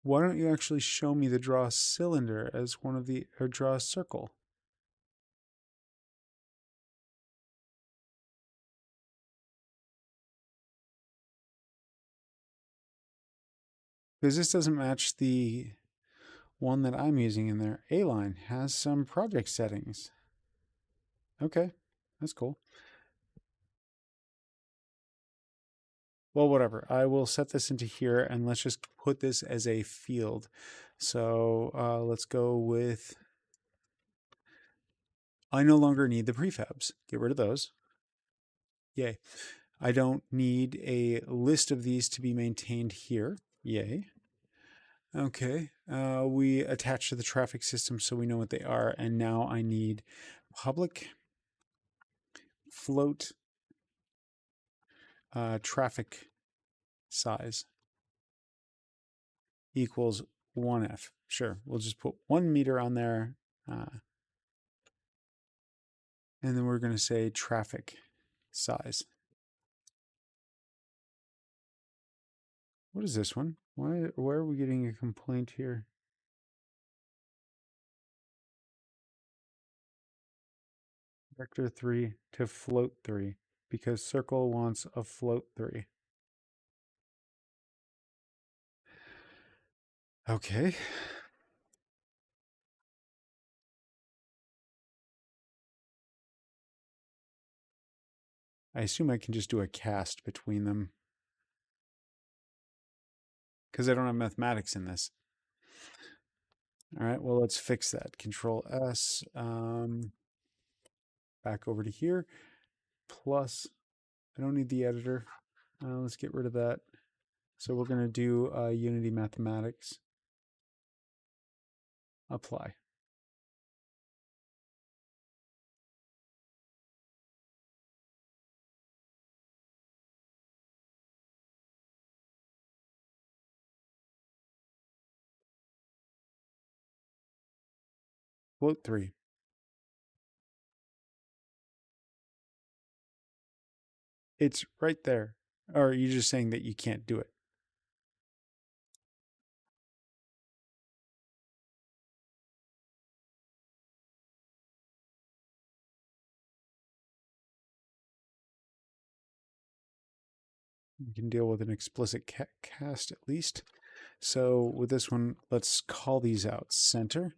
Why don't you actually show me the draw cylinder as one of the, or draw a circle? Because this doesn't match the one that I'm using in there. A-line has some project settings. Okay, that's cool. well, whatever. I will set this into here and let's just put this as a field. So let's go with, I no longer need the prefabs. Get rid of those. Yay. I don't need a list of these to be maintained here. Yay. Okay. We attach to the traffic system so we know what they are. And now I need public float traffic size equals 1F. Sure. We'll just put 1 meter on there. And then we're going to say traffic size. What is this one? Why are we getting a complaint here? Vector 3 to float 3 because circle wants a float 3. Okay. I assume I can just do a cast between them because I don't have mathematics in this. All right, well, let's fix that. Control S, back over to here, plus, I don't need the editor. Let's get rid of that. So we're going to do Unity Mathematics. Apply. Float 3. It's right there. Or are you just saying that you can't do it? You can deal with an explicit cast at least. So with this one, let's call these out. Center.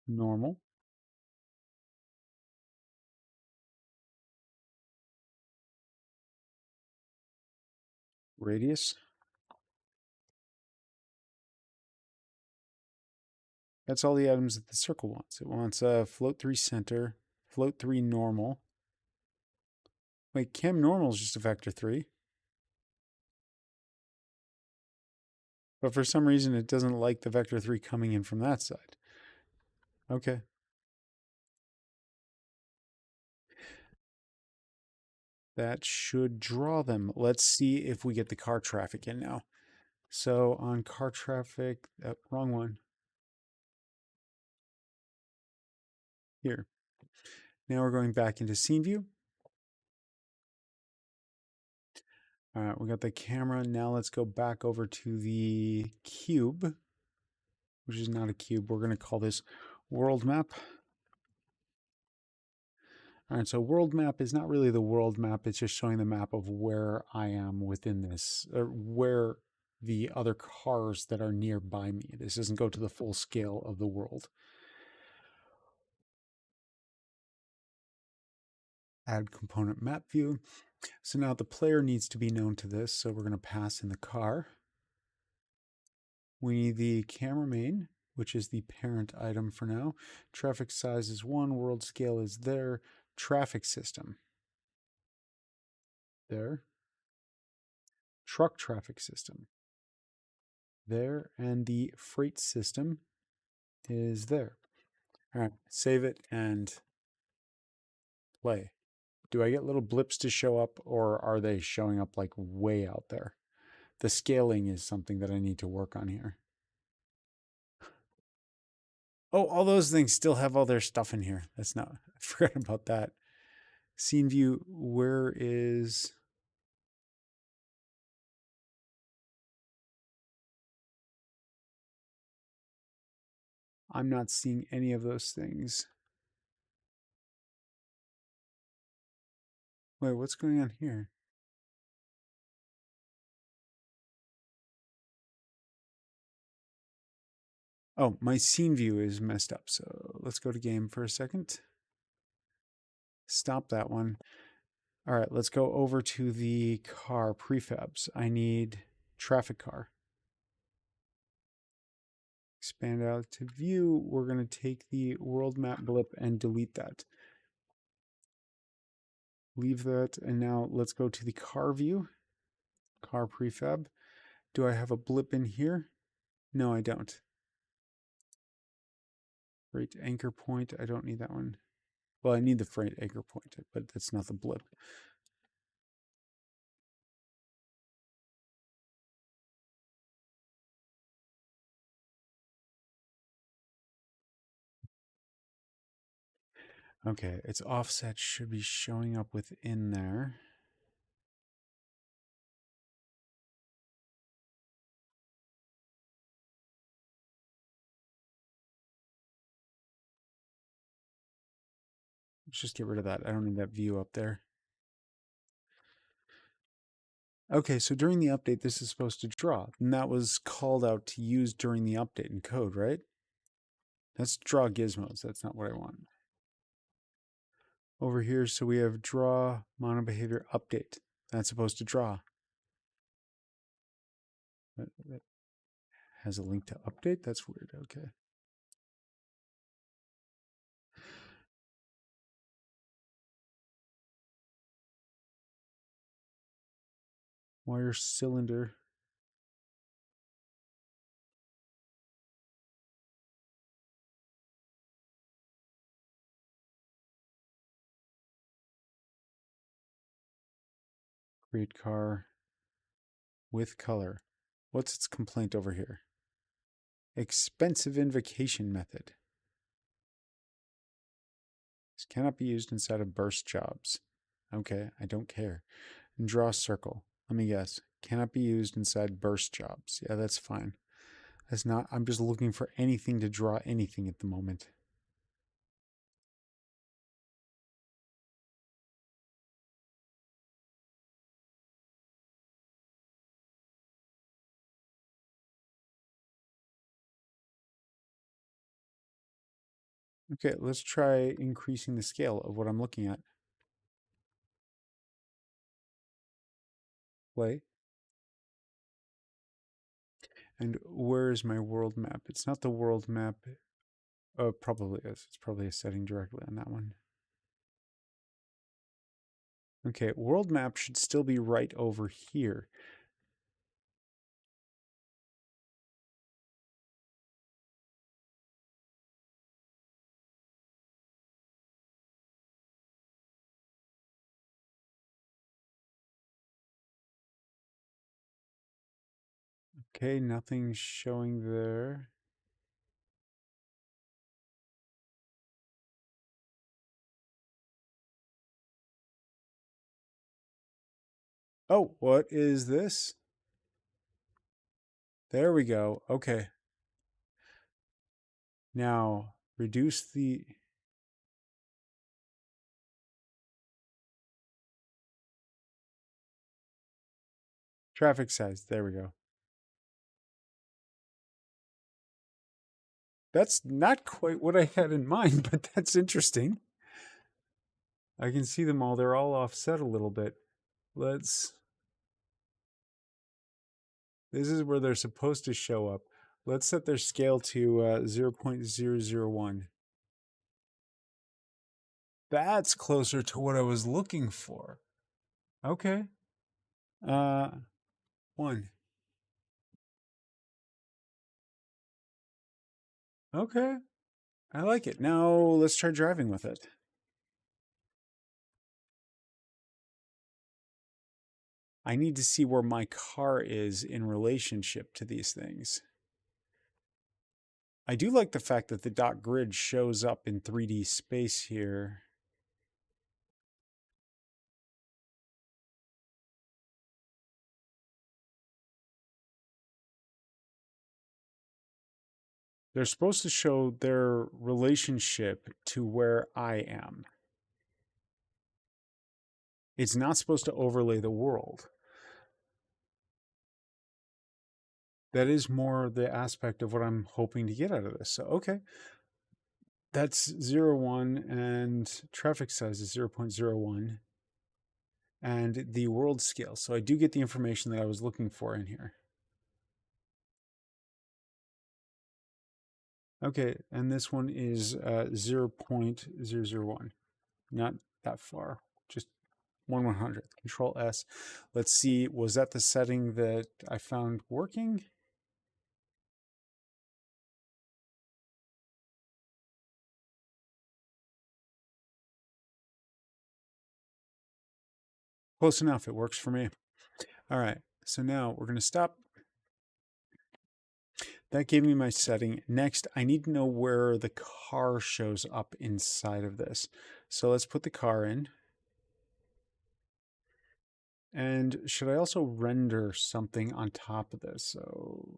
Normal. Radius. That's all the items that the circle wants. It wants a float 3 center, float 3 normal. Wait, chem normal is just a vector 3. But for some reason, it doesn't like the vector 3 coming in from that side. Okay. That should draw them. Let's see if we get the car traffic in now. So on car traffic, wrong one. Here. Now we're going back into scene view. All right, we got the camera. Now let's go back over to the cube, which is not a cube. We're going to call this world map. All right, so world map is not really the world map. It's just showing the map of where I am within this, or where the other cars that are nearby me. This doesn't go to the full scale of the world. Add component map view. So now the player needs to be known to this. So we're going to pass in the car. We need the camera main, which is the parent item for now. Traffic size is 1. World scale is there. Traffic system. There. Truck traffic system. There. And the freight system is there. All right, save it and play. Do I get little blips to show up, or are they showing up like way out there? The scaling is something that I need to work on here. Oh, all those things still have all their stuff in here. That's not, I forgot about that. Scene view, where is... I'm not seeing any of those things. Wait, what's going on here? Oh, my scene view is messed up. So let's go to game for a second. Stop that one. All right, let's go over to the car prefabs. I need traffic car. Expand out to view. We're going to take the world map blip and delete that. Leave that. And now let's go to the car view. Car prefab. Do I have a blip in here? No, I don't. Freight anchor point. I don't need that one. Well, I need the freight anchor point, but that's not the blip. Okay, its offset should be showing up within there. Let's just get rid of that. I don't need that view up there. Okay, so during the update, this is supposed to draw. And that was called out to use during the update in code, right? That's draw gizmos. That's not what I want. Over here, so we have draw mono behavior update. That's supposed to draw. That has a link to update? That's weird. Okay. Wire cylinder. Create car with color. What's its complaint over here? Expensive invocation method. This cannot be used inside of burst jobs. Okay, I don't care. And draw a circle. Let me guess. Cannot be used inside burst jobs. Yeah, that's fine. That's not, I'm just looking for anything to draw anything at the moment. Okay, let's try increasing the scale of what I'm looking at. Play. And where is my world map? It's not the world map. Oh, it probably is. It's probably a setting directly on that one. Okay, world map should still be right over here. Okay, nothing's showing there. Oh, what is this? There we go. Okay. Now, reduce the traffic size. There we go. That's not quite what I had in mind, but that's interesting. I can see them all. They're all offset a little bit. This is where they're supposed to show up. Let's set their scale to 0.001. That's closer to what I was looking for. Okay. 1. Okay. I like it. Now let's try driving with it. I need to see where my car is in relationship to these things. I do like the fact that the dot grid shows up in 3D space here. They're supposed to show their relationship to where I am. It's not supposed to overlay the world. That is more the aspect of what I'm hoping to get out of this. So, okay. That's 0.1, and traffic size is 0.01, and the world scale. So I do get the information that I was looking for in here. Okay, and this one is 0.001. Not that far, just 1/100th. Control S. Let's see, was that the setting that I found working? Close enough, it works for me. All right, so now we're going to stop. That gave me my setting. Next, I need to know where the car shows up inside of this. So let's put the car in. And should I also render something on top of this? So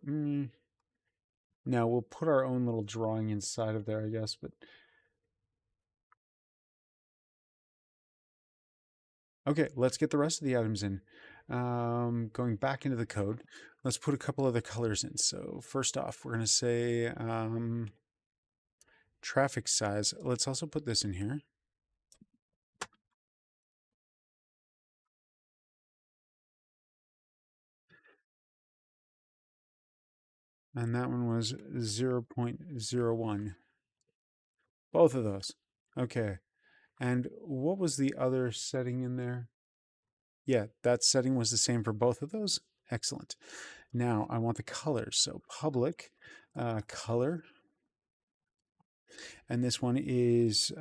now we'll put our own little drawing inside of there, I guess. But okay, let's get the rest of the items in. Going back into the code, let's put a couple other colors in. So first off, we're going to say traffic size. Let's also put this in here. And that one was 0.01. Both of those. Okay. And what was the other setting in there? Yeah, that setting was the same for both of those. Excellent. Now I want the colors. So public color. And this one is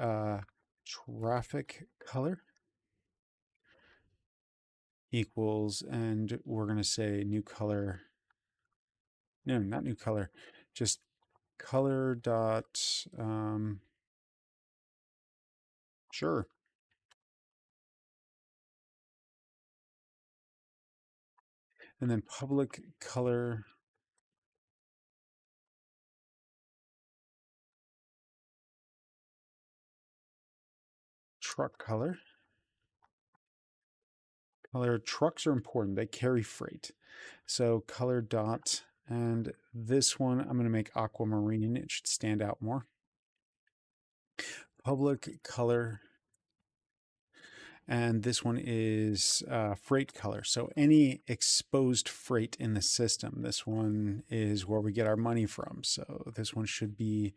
traffic color equals, and we're going to say new color. No, not new color, just color dot, sure. And then public color truck color. Color trucks are important. They carry freight. So color dot, and this one I'm going to make aquamarine. It should stand out more. Public color, and this one is freight color. So any exposed freight in the system, this one is where we get our money from. So this one should be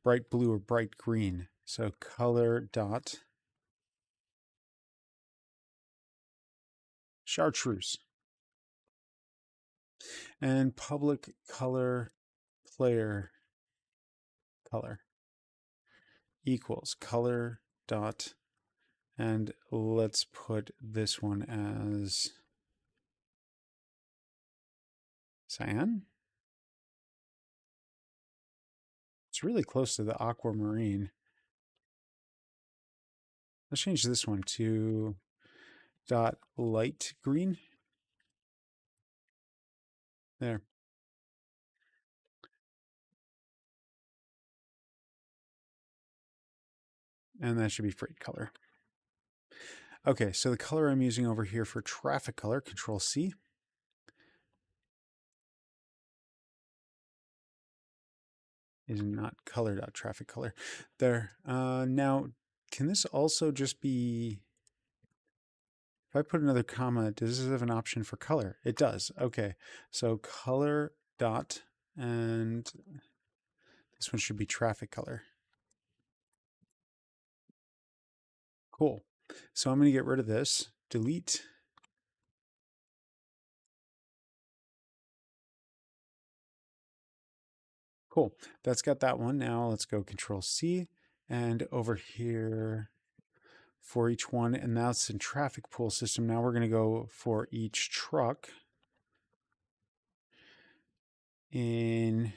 bright blue or bright green. So color dot chartreuse, and public color player color equals color dot, and let's put this one as cyan. It's really close to the aquamarine. Let's change this one to dot light green. There. And that should be freight color. Okay, so the color I'm using over here for traffic color, Control C. Is not color.traffic color. There. Now, can this also just be, if I put another comma, does this have an option for color? It does. Okay, so color dot, and this one should be traffic color. Cool. So I'm going to get rid of this, delete. Cool. That's got that one. Now let's go Control C, and over here for each one, and that's in traffic pool system. Now we're going to go for each truck in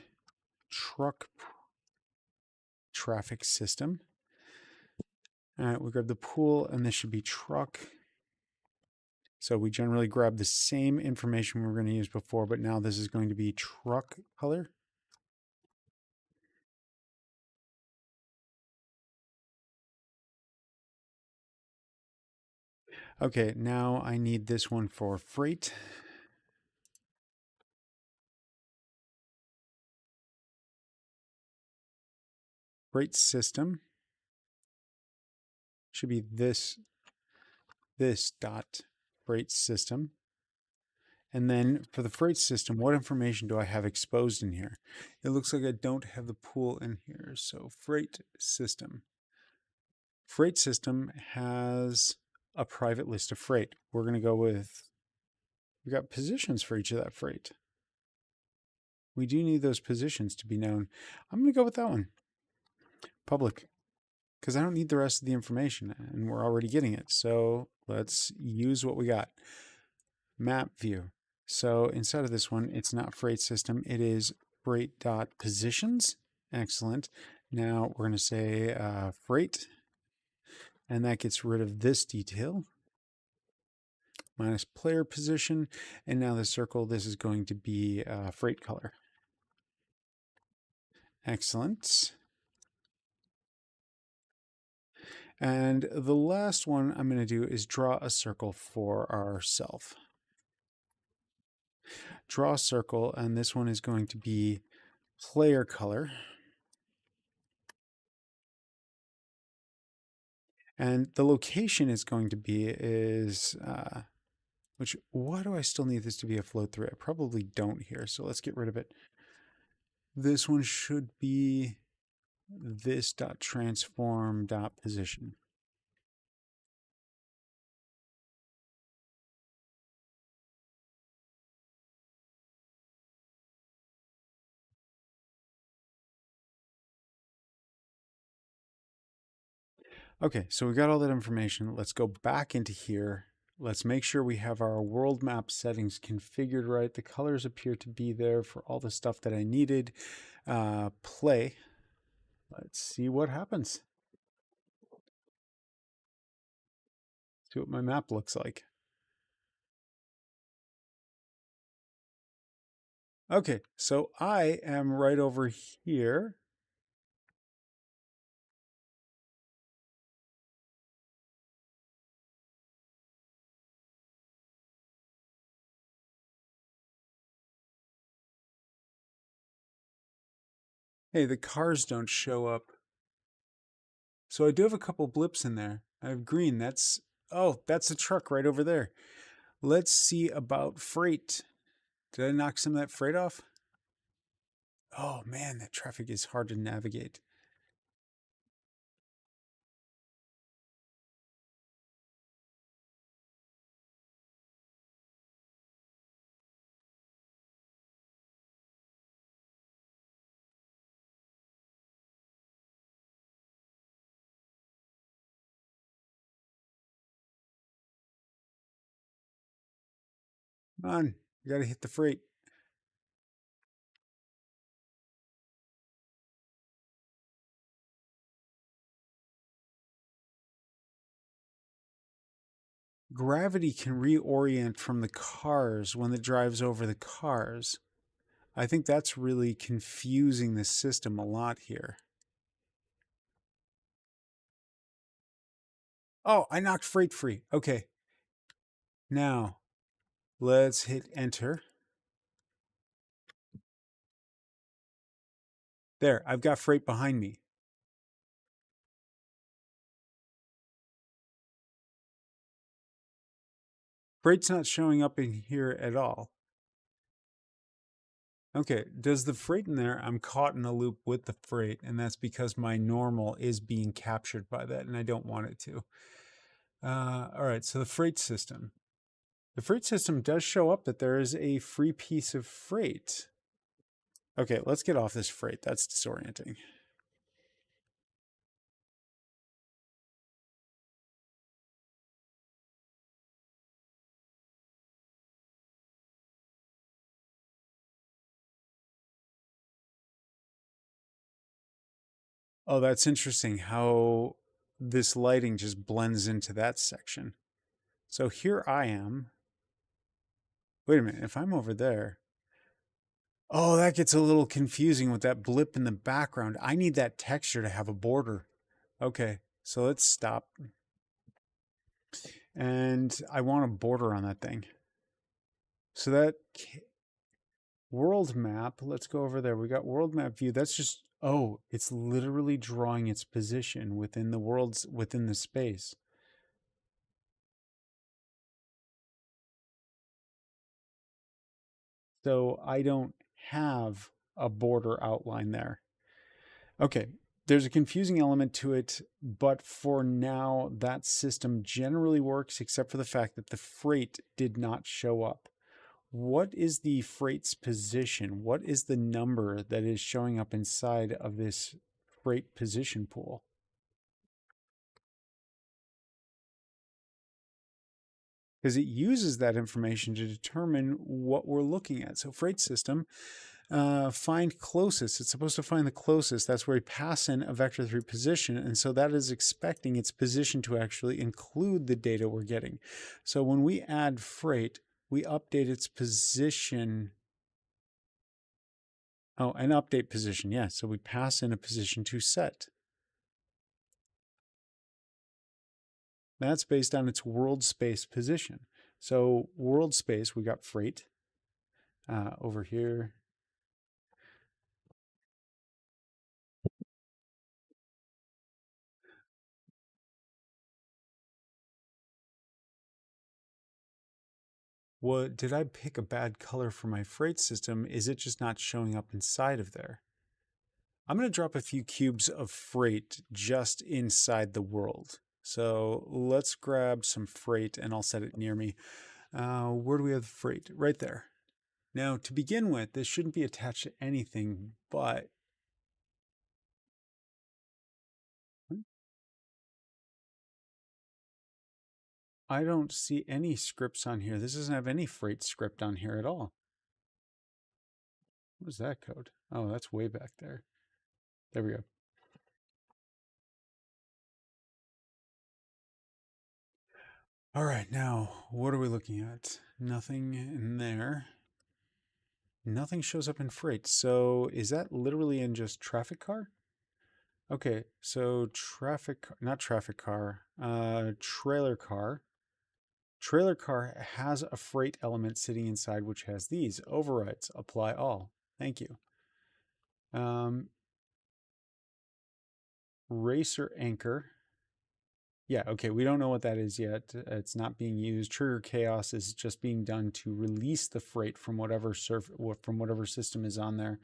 truck traffic system. All right, we grab the pool, and this should be truck. So we generally grab the same information we were going to use before, but now this is going to be truck color. Okay, now I need this one for freight. freight system should be this dot freight system. And then for the freight system, what information do I have exposed in here? It looks like I don't have the pool in here. So freight system. Freight system has a private list of freight. We're going to go with, we got positions for each of that freight. We do need those positions to be known. I'm going to go with that one. Public. Because I don't need the rest of the information and we're already getting it. So let's use what we got. Map view. So inside of this one, it's not freight system. It is freight.positions. Excellent. Now we're going to say freight. And that gets rid of this detail. Minus player position. And now the circle, this is going to be freight color. Excellent. And the last one I'm going to do is draw a circle for ourself. Draw a circle, and this one is going to be player color. And the location is going to be why do I still need this to be a float through? I probably don't here, so let's get rid of it. This one should be this dot transform dot position. Okay, so we got all that information. Let's go back into here. Let's make sure we have our world map settings configured right. The colors appear to be there for all the stuff that I needed. Play. Let's see what happens. See what my map looks like. Okay, so I am right over here. Hey, the cars don't show up. So I do have a couple blips in there. I have green. That's the truck right over there. Let's see about freight. Did I knock some of that freight off? Oh man, that traffic is hard to navigate. Come on, you gotta hit the freight. Gravity can reorient from the cars when it drives over the cars. I think that's really confusing the system a lot here. Oh, I knocked freight free. Okay. Now, let's hit enter. There, I've got freight behind me. Freight's not showing up in here at all. Okay, does the freight in there, I'm caught in a loop with the freight, and that's because my normal is being captured by that, and I don't want it to. All right, so the freight system. The freight system does show up that there is a free piece of freight. Okay, let's get off this freight. That's disorienting. Oh, that's interesting how this lighting just blends into that section. So here I am. Wait a minute, if I'm over there. Oh, that gets a little confusing with that blip in the background. I need that texture to have a border. Okay, so let's stop. And I want a border on that thing. So that world map, let's go over there. We got world map view. That's just, Oh, it's literally drawing its position within the world's within the space. So I don't have a border outline there. Okay, there's a confusing element to it, but for now, that system generally works except for the fact that the freight did not show up. What is the freight's position? What is the number that is showing up inside of this freight position pool? Because it uses that information to determine what we're looking at. So freight system, find closest. It's supposed to find the closest. That's where we pass in a vector 3 position. And so that is expecting its position to actually include the data we're getting. So when we add freight, we update its position. Oh, an update position. Yeah. So we pass in a position to set. That's based on its world space position. So world space, we got freight over here. What did I pick a bad color for my freight system? Is it just not showing up inside of there? I'm going to drop a few cubes of freight just inside the world. So let's grab some freight and I'll set it near me. Where do we have freight? Right there. Now, to begin with, this shouldn't be attached to anything, but I don't see any scripts on here. This doesn't have any freight script on here at all. What is that code? Oh, that's way back there. There we go. All right, now what are we looking at? Nothing in there. Nothing shows up in freight. So is that literally in just traffic car? Okay, so traffic, not traffic car, trailer car. Trailer car has a freight element sitting inside, which has these overrides, apply all. Thank you. Racer anchor. Yeah, okay, we don't know what that is yet. It's not being used. Trigger chaos is just being done to release the freight from whatever system is on there.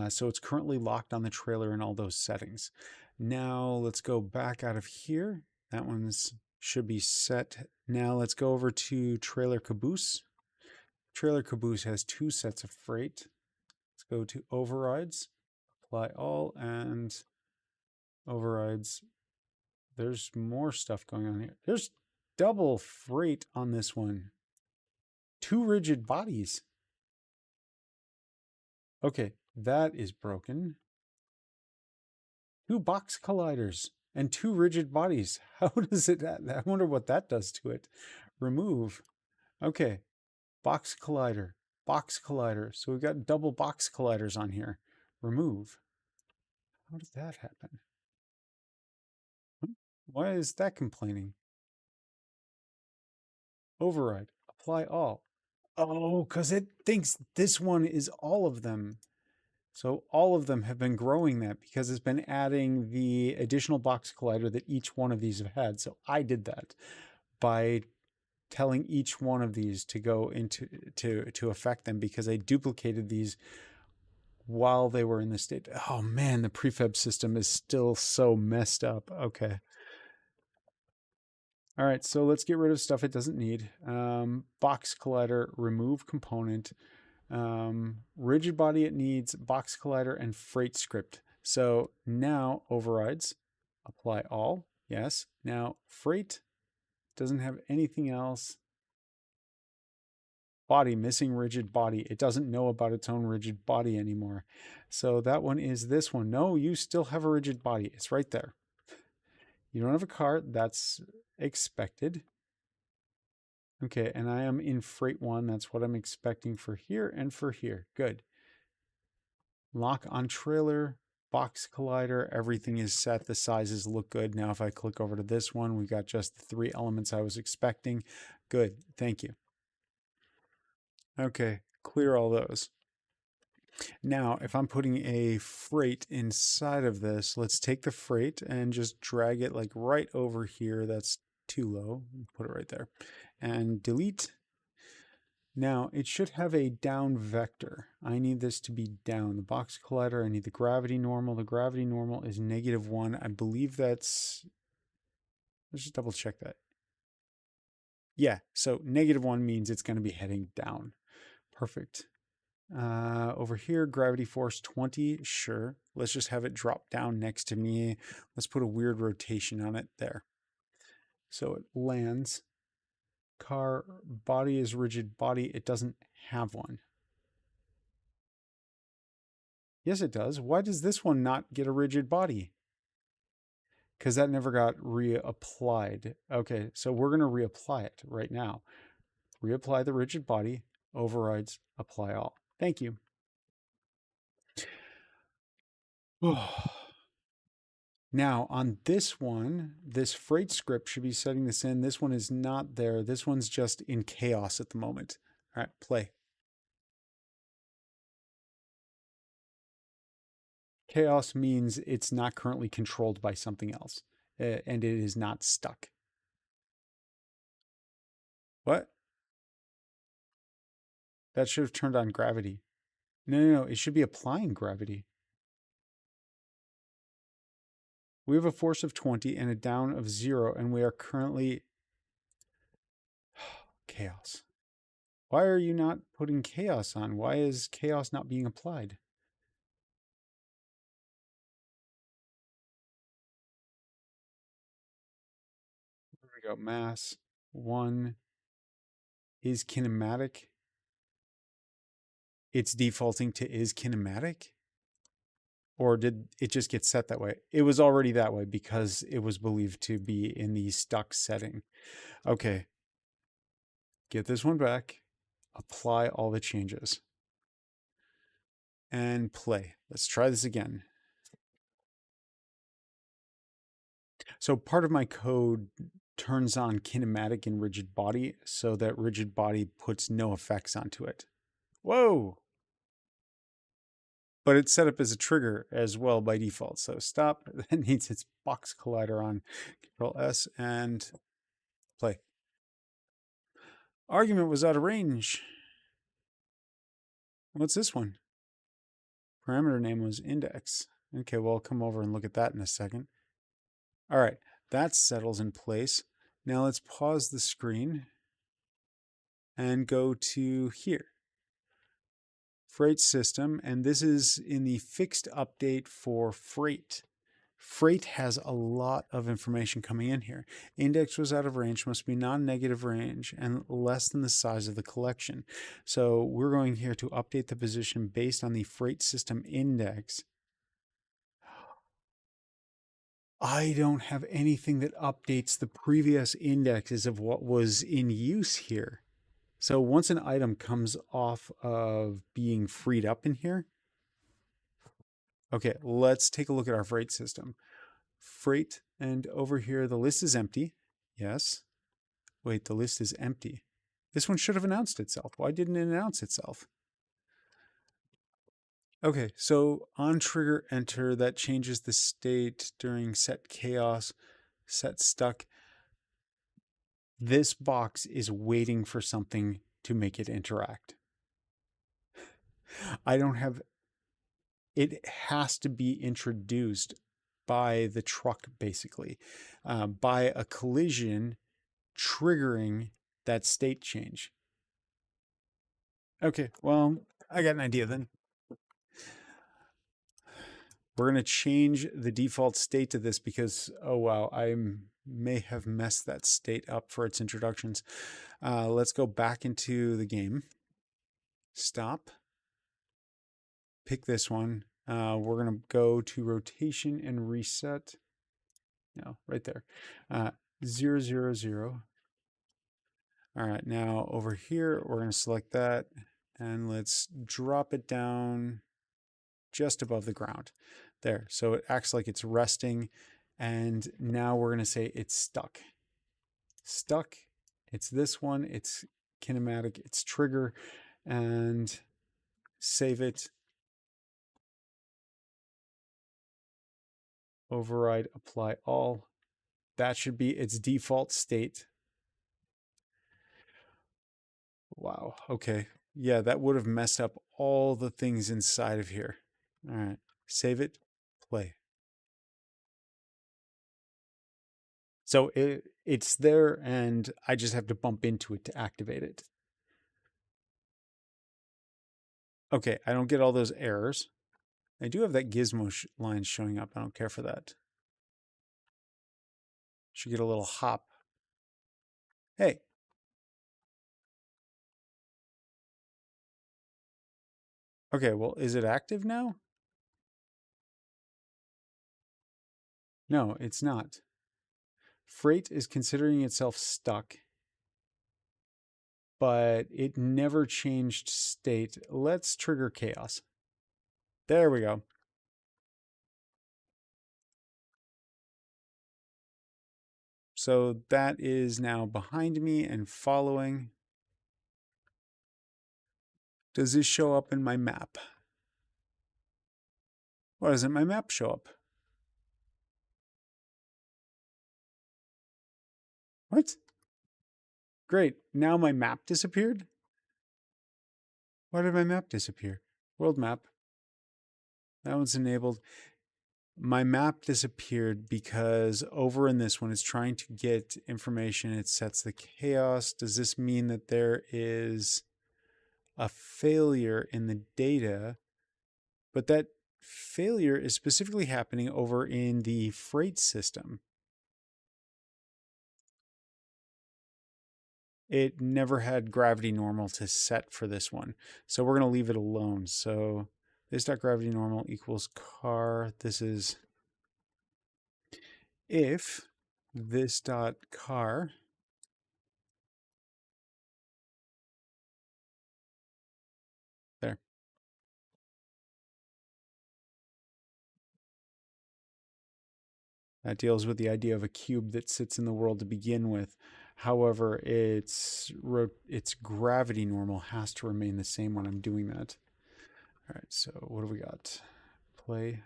So it's currently locked on the trailer in all those settings. Now let's go back out of here. That one's should be set. Now let's go over to trailer caboose. Trailer caboose has two sets of freight. Let's go to overrides, apply all, and overrides. There's more stuff going on here. There's double freight on this one. Two rigid bodies. Okay, that is broken. Two box colliders and two rigid bodies. How does it? I wonder what that does to it. Remove. Okay, box collider, box collider. So we've got double box colliders on here. Remove. How does that happen? Why is that complaining? Override. Apply all. Oh, because it thinks this one is all of them. So all of them have been growing that because it's been adding the additional box collider that each one of these have had. So I did that by telling each one of these to go into to affect them because I duplicated these while they were in the state. Oh man, the prefab system is still so messed up. Okay. All right, so let's get rid of stuff it doesn't need. Box collider, remove component. Rigid body it needs, box collider, and freight script. So now overrides, apply all. Yes. Now freight doesn't have anything else. Body, missing rigid body. It doesn't know about its own rigid body anymore. So that one is this one. No, you still have a rigid body. It's right there. You don't have a car. That's expected. Okay, and I am in freight one. That's what I'm expecting for here and for here. Good. Lock on trailer, box collider, everything is set. The sizes look good. Now if I click over to this one, we got just the three elements I was expecting. Good, thank you. Okay, clear all those. Now, if I'm putting a freight inside of this, let's take the freight and just drag it like right over here. That's too low. Put it right there. And delete. Now, it should have a down vector. I need this to be down. The box collider, I need the gravity normal. The gravity normal is -1. I believe that's... Let's just double check that. Yeah, so -1 means it's going to be heading down. Perfect. Over here, gravity force 20. Sure. Let's just have it drop down next to me. Let's put a weird rotation on it there. So it lands. Car body is rigid body. It doesn't have one. Yes, it does. Why does this one not get a rigid body? Because that never got reapplied. Okay, so we're going to reapply it right now. Reapply the rigid body, overrides, apply all. Thank you. Now on this one, this freight script should be setting this in. This one is not there. This one's just in chaos at the moment. All right, play. Chaos means it's not currently controlled by something else, and it is not stuck. What? That should have turned on gravity. No. It should be applying gravity. We have a force of 20 and a down of 0, and we are currently... Chaos. Why are you not putting chaos on? Why is chaos not being applied? There we go. Mass 1 is kinematic. It's defaulting to is kinematic? Or did it just get set that way? It was already that way because it was believed to be in the stuck setting. Okay. Get this one back. Apply all the changes. And play. Let's try this again. So part of my code turns on kinematic and rigid body so that rigid body puts no effects onto it. Whoa! But it's set up as a trigger as well by default. So stop. That needs its box collider on. Control S and play. Argument was out of range. What's this one? Parameter name was index. Okay, well, I'll come over and look at that in a second. All right, that settles in place. Now let's pause the screen and go to here. Freight system, and this is in the fixed update for freight. Freight has a lot of information coming in here. Index was out of range, must be non-negative range and less than the size of the collection. So we're going here to update the position based on the freight system index. I don't have anything that updates the previous indexes of what was in use here. So once an item comes off of being freed up in here, okay, let's take a look at our freight system. Freight, and over here the list is empty. Yes. Wait, the list is empty. This one should have announced itself. Why didn't it announce itself? Okay, so on trigger enter, that changes the state during set chaos, set stuck. This box is waiting for something to make it interact. I don't have... It has to be introduced by the truck, basically, by a collision triggering that state change. Okay, well, I got an idea then. We're going to change the default state to this because, oh wow, I may have messed that state up for its introductions. Let's go back into the game. Stop. Pick this one. We're going to go to rotation and reset. No, right there. 0, 0, 0. All right, now over here, we're going to select that and let's drop it down just above the ground. There, so it acts like it's resting. And now we're going to say it's stuck. Stuck, it's this one, it's kinematic, it's trigger, and save it. Override, apply all. That should be its default state. Wow. Okay. Yeah, that would have messed up all the things inside of here. All right. Save it. Play. So it's there, and I just have to bump into it to activate it. Okay, I don't get all those errors. I do have that gizmo line showing up. I don't care for that. Should get a little hop. Hey. Okay, well, is it active now? No, it's not. Freight is considering itself stuck, but it never changed state. Let's trigger chaos. There we go. So that is now behind me and following. Does this show up in my map? Why doesn't my map show up? What? Great. Now my map disappeared? Why did my map disappear? World map. That one's enabled. My map disappeared because over in this one, it's trying to get information. It sets the chaos. Does this mean that there is a failure in the data? But that failure is specifically happening over in the freight system. It never had gravity normal to set for this one. So we're going to leave it alone. So this.gravity normal equals car. This is if this.car there. That deals with the idea of a cube that sits in the world to begin with. However, its gravity normal has to remain the same when I'm doing that. All right, so what do we got? Play.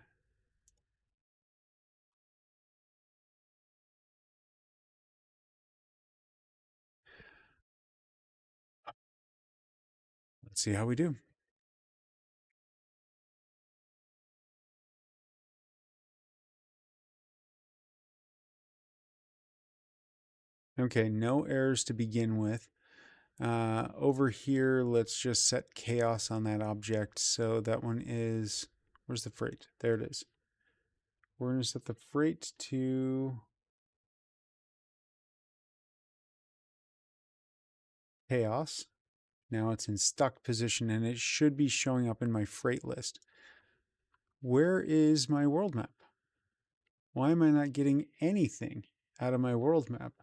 Let's see how we do. Okay, no errors to begin with. Over here, let's just set chaos on that object. So that one is, where's the freight? There it is. We're going to set the freight to chaos. Now it's in stuck position and it should be showing up in my freight list. Where is my world map? Why am I not getting anything out of my world map?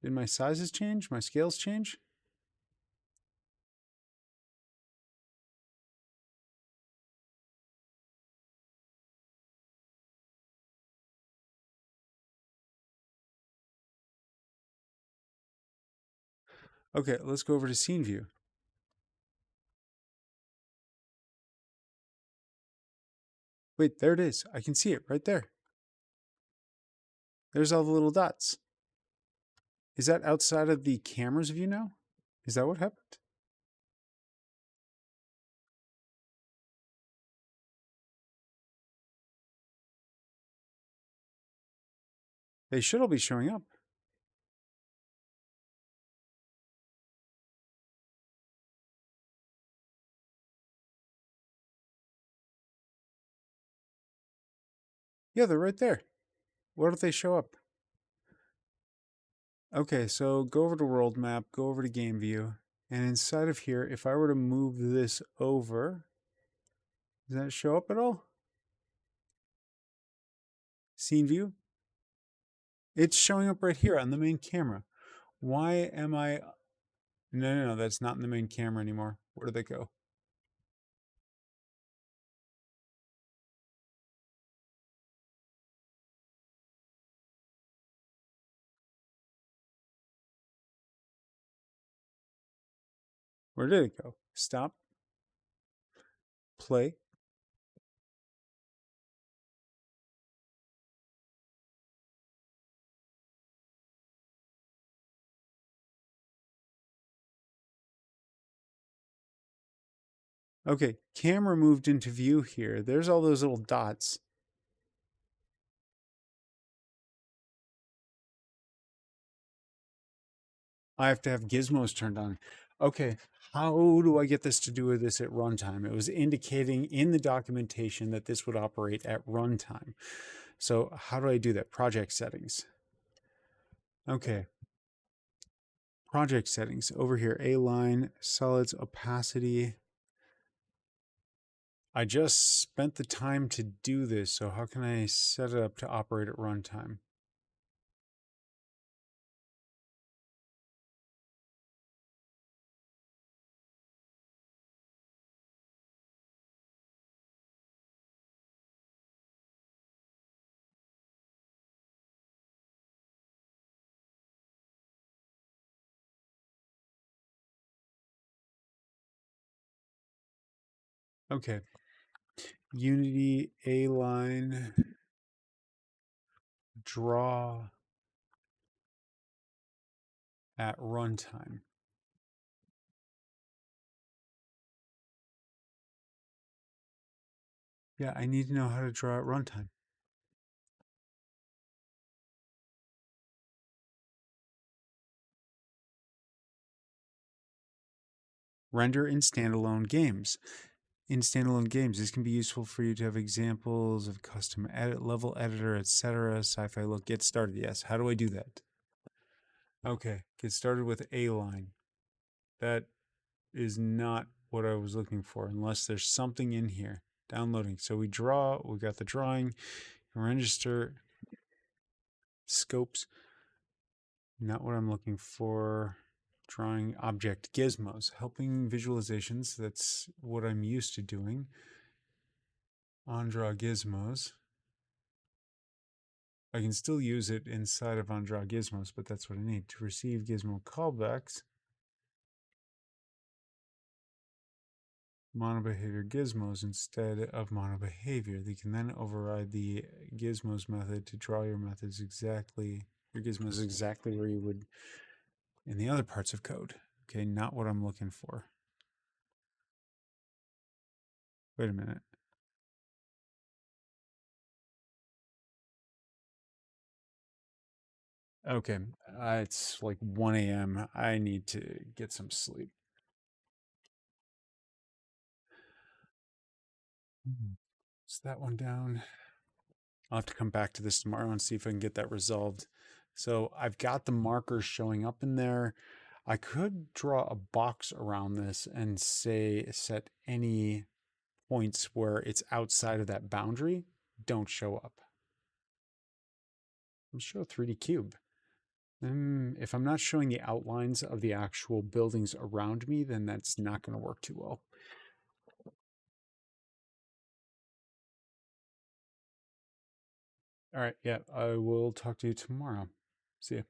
Did my sizes change? My scales change? Okay, let's go over to scene view. Wait, there it is. I can see it right there. There's all the little dots. Is that outside of the camera's view now? Is that what happened? They should all be showing up. Yeah, they're right there. Why don't they show up? Okay, so go over to world map, go over to game view, and inside of here, if I were to move this over, does that show up at all? Scene view? It's showing up right here on the main camera. Why am I... No, that's not in the main camera anymore. Where did they go? Where did it go? Stop. Play. Okay, camera moved into view here. There's all those little dots. I have to have gizmos turned on. Okay, how do I get this to do this at runtime? It was indicating in the documentation that this would operate at runtime. So how do I do that? Project settings. Okay, project settings over here, A line, solids, opacity. I just spent the time to do this, so how can I set it up to operate at runtime? Okay, Unity, A line, draw at runtime. Yeah, I need to know how to draw at runtime. Render in standalone games. In standalone games, this can be useful for you to have examples of custom edit, level editor, etc. Sci-fi look. Get started. Yes. How do I do that? Okay. Get started with A line. That is not what I was looking for, unless there's something in here. Downloading. So we draw. We got the drawing. Register scopes. Not what I'm looking for. Drawing object gizmos. Helping visualizations. That's what I'm used to doing. On draw gizmos. I can still use it inside of onDraw gizmos, but that's what I need. To receive gizmo callbacks, monobehavior gizmos instead of monobehavior. They can then override the gizmos method to draw your methods exactly, your gizmos exactly where you would in the other parts of code. Okay, not what I'm looking for. Wait a minute. Okay, it's like 1 a.m. I need to get some sleep. Is that one down? I'll have to come back to this tomorrow and see if I can get that resolved. So I've got the markers showing up in there. I could draw a box around this and say set any points where it's outside of that boundary don't show up. I'll show a 3D cube. If I'm not showing the outlines of the actual buildings around me, then that's not going to work too well. All right. Yeah, I will talk to you tomorrow. See ya.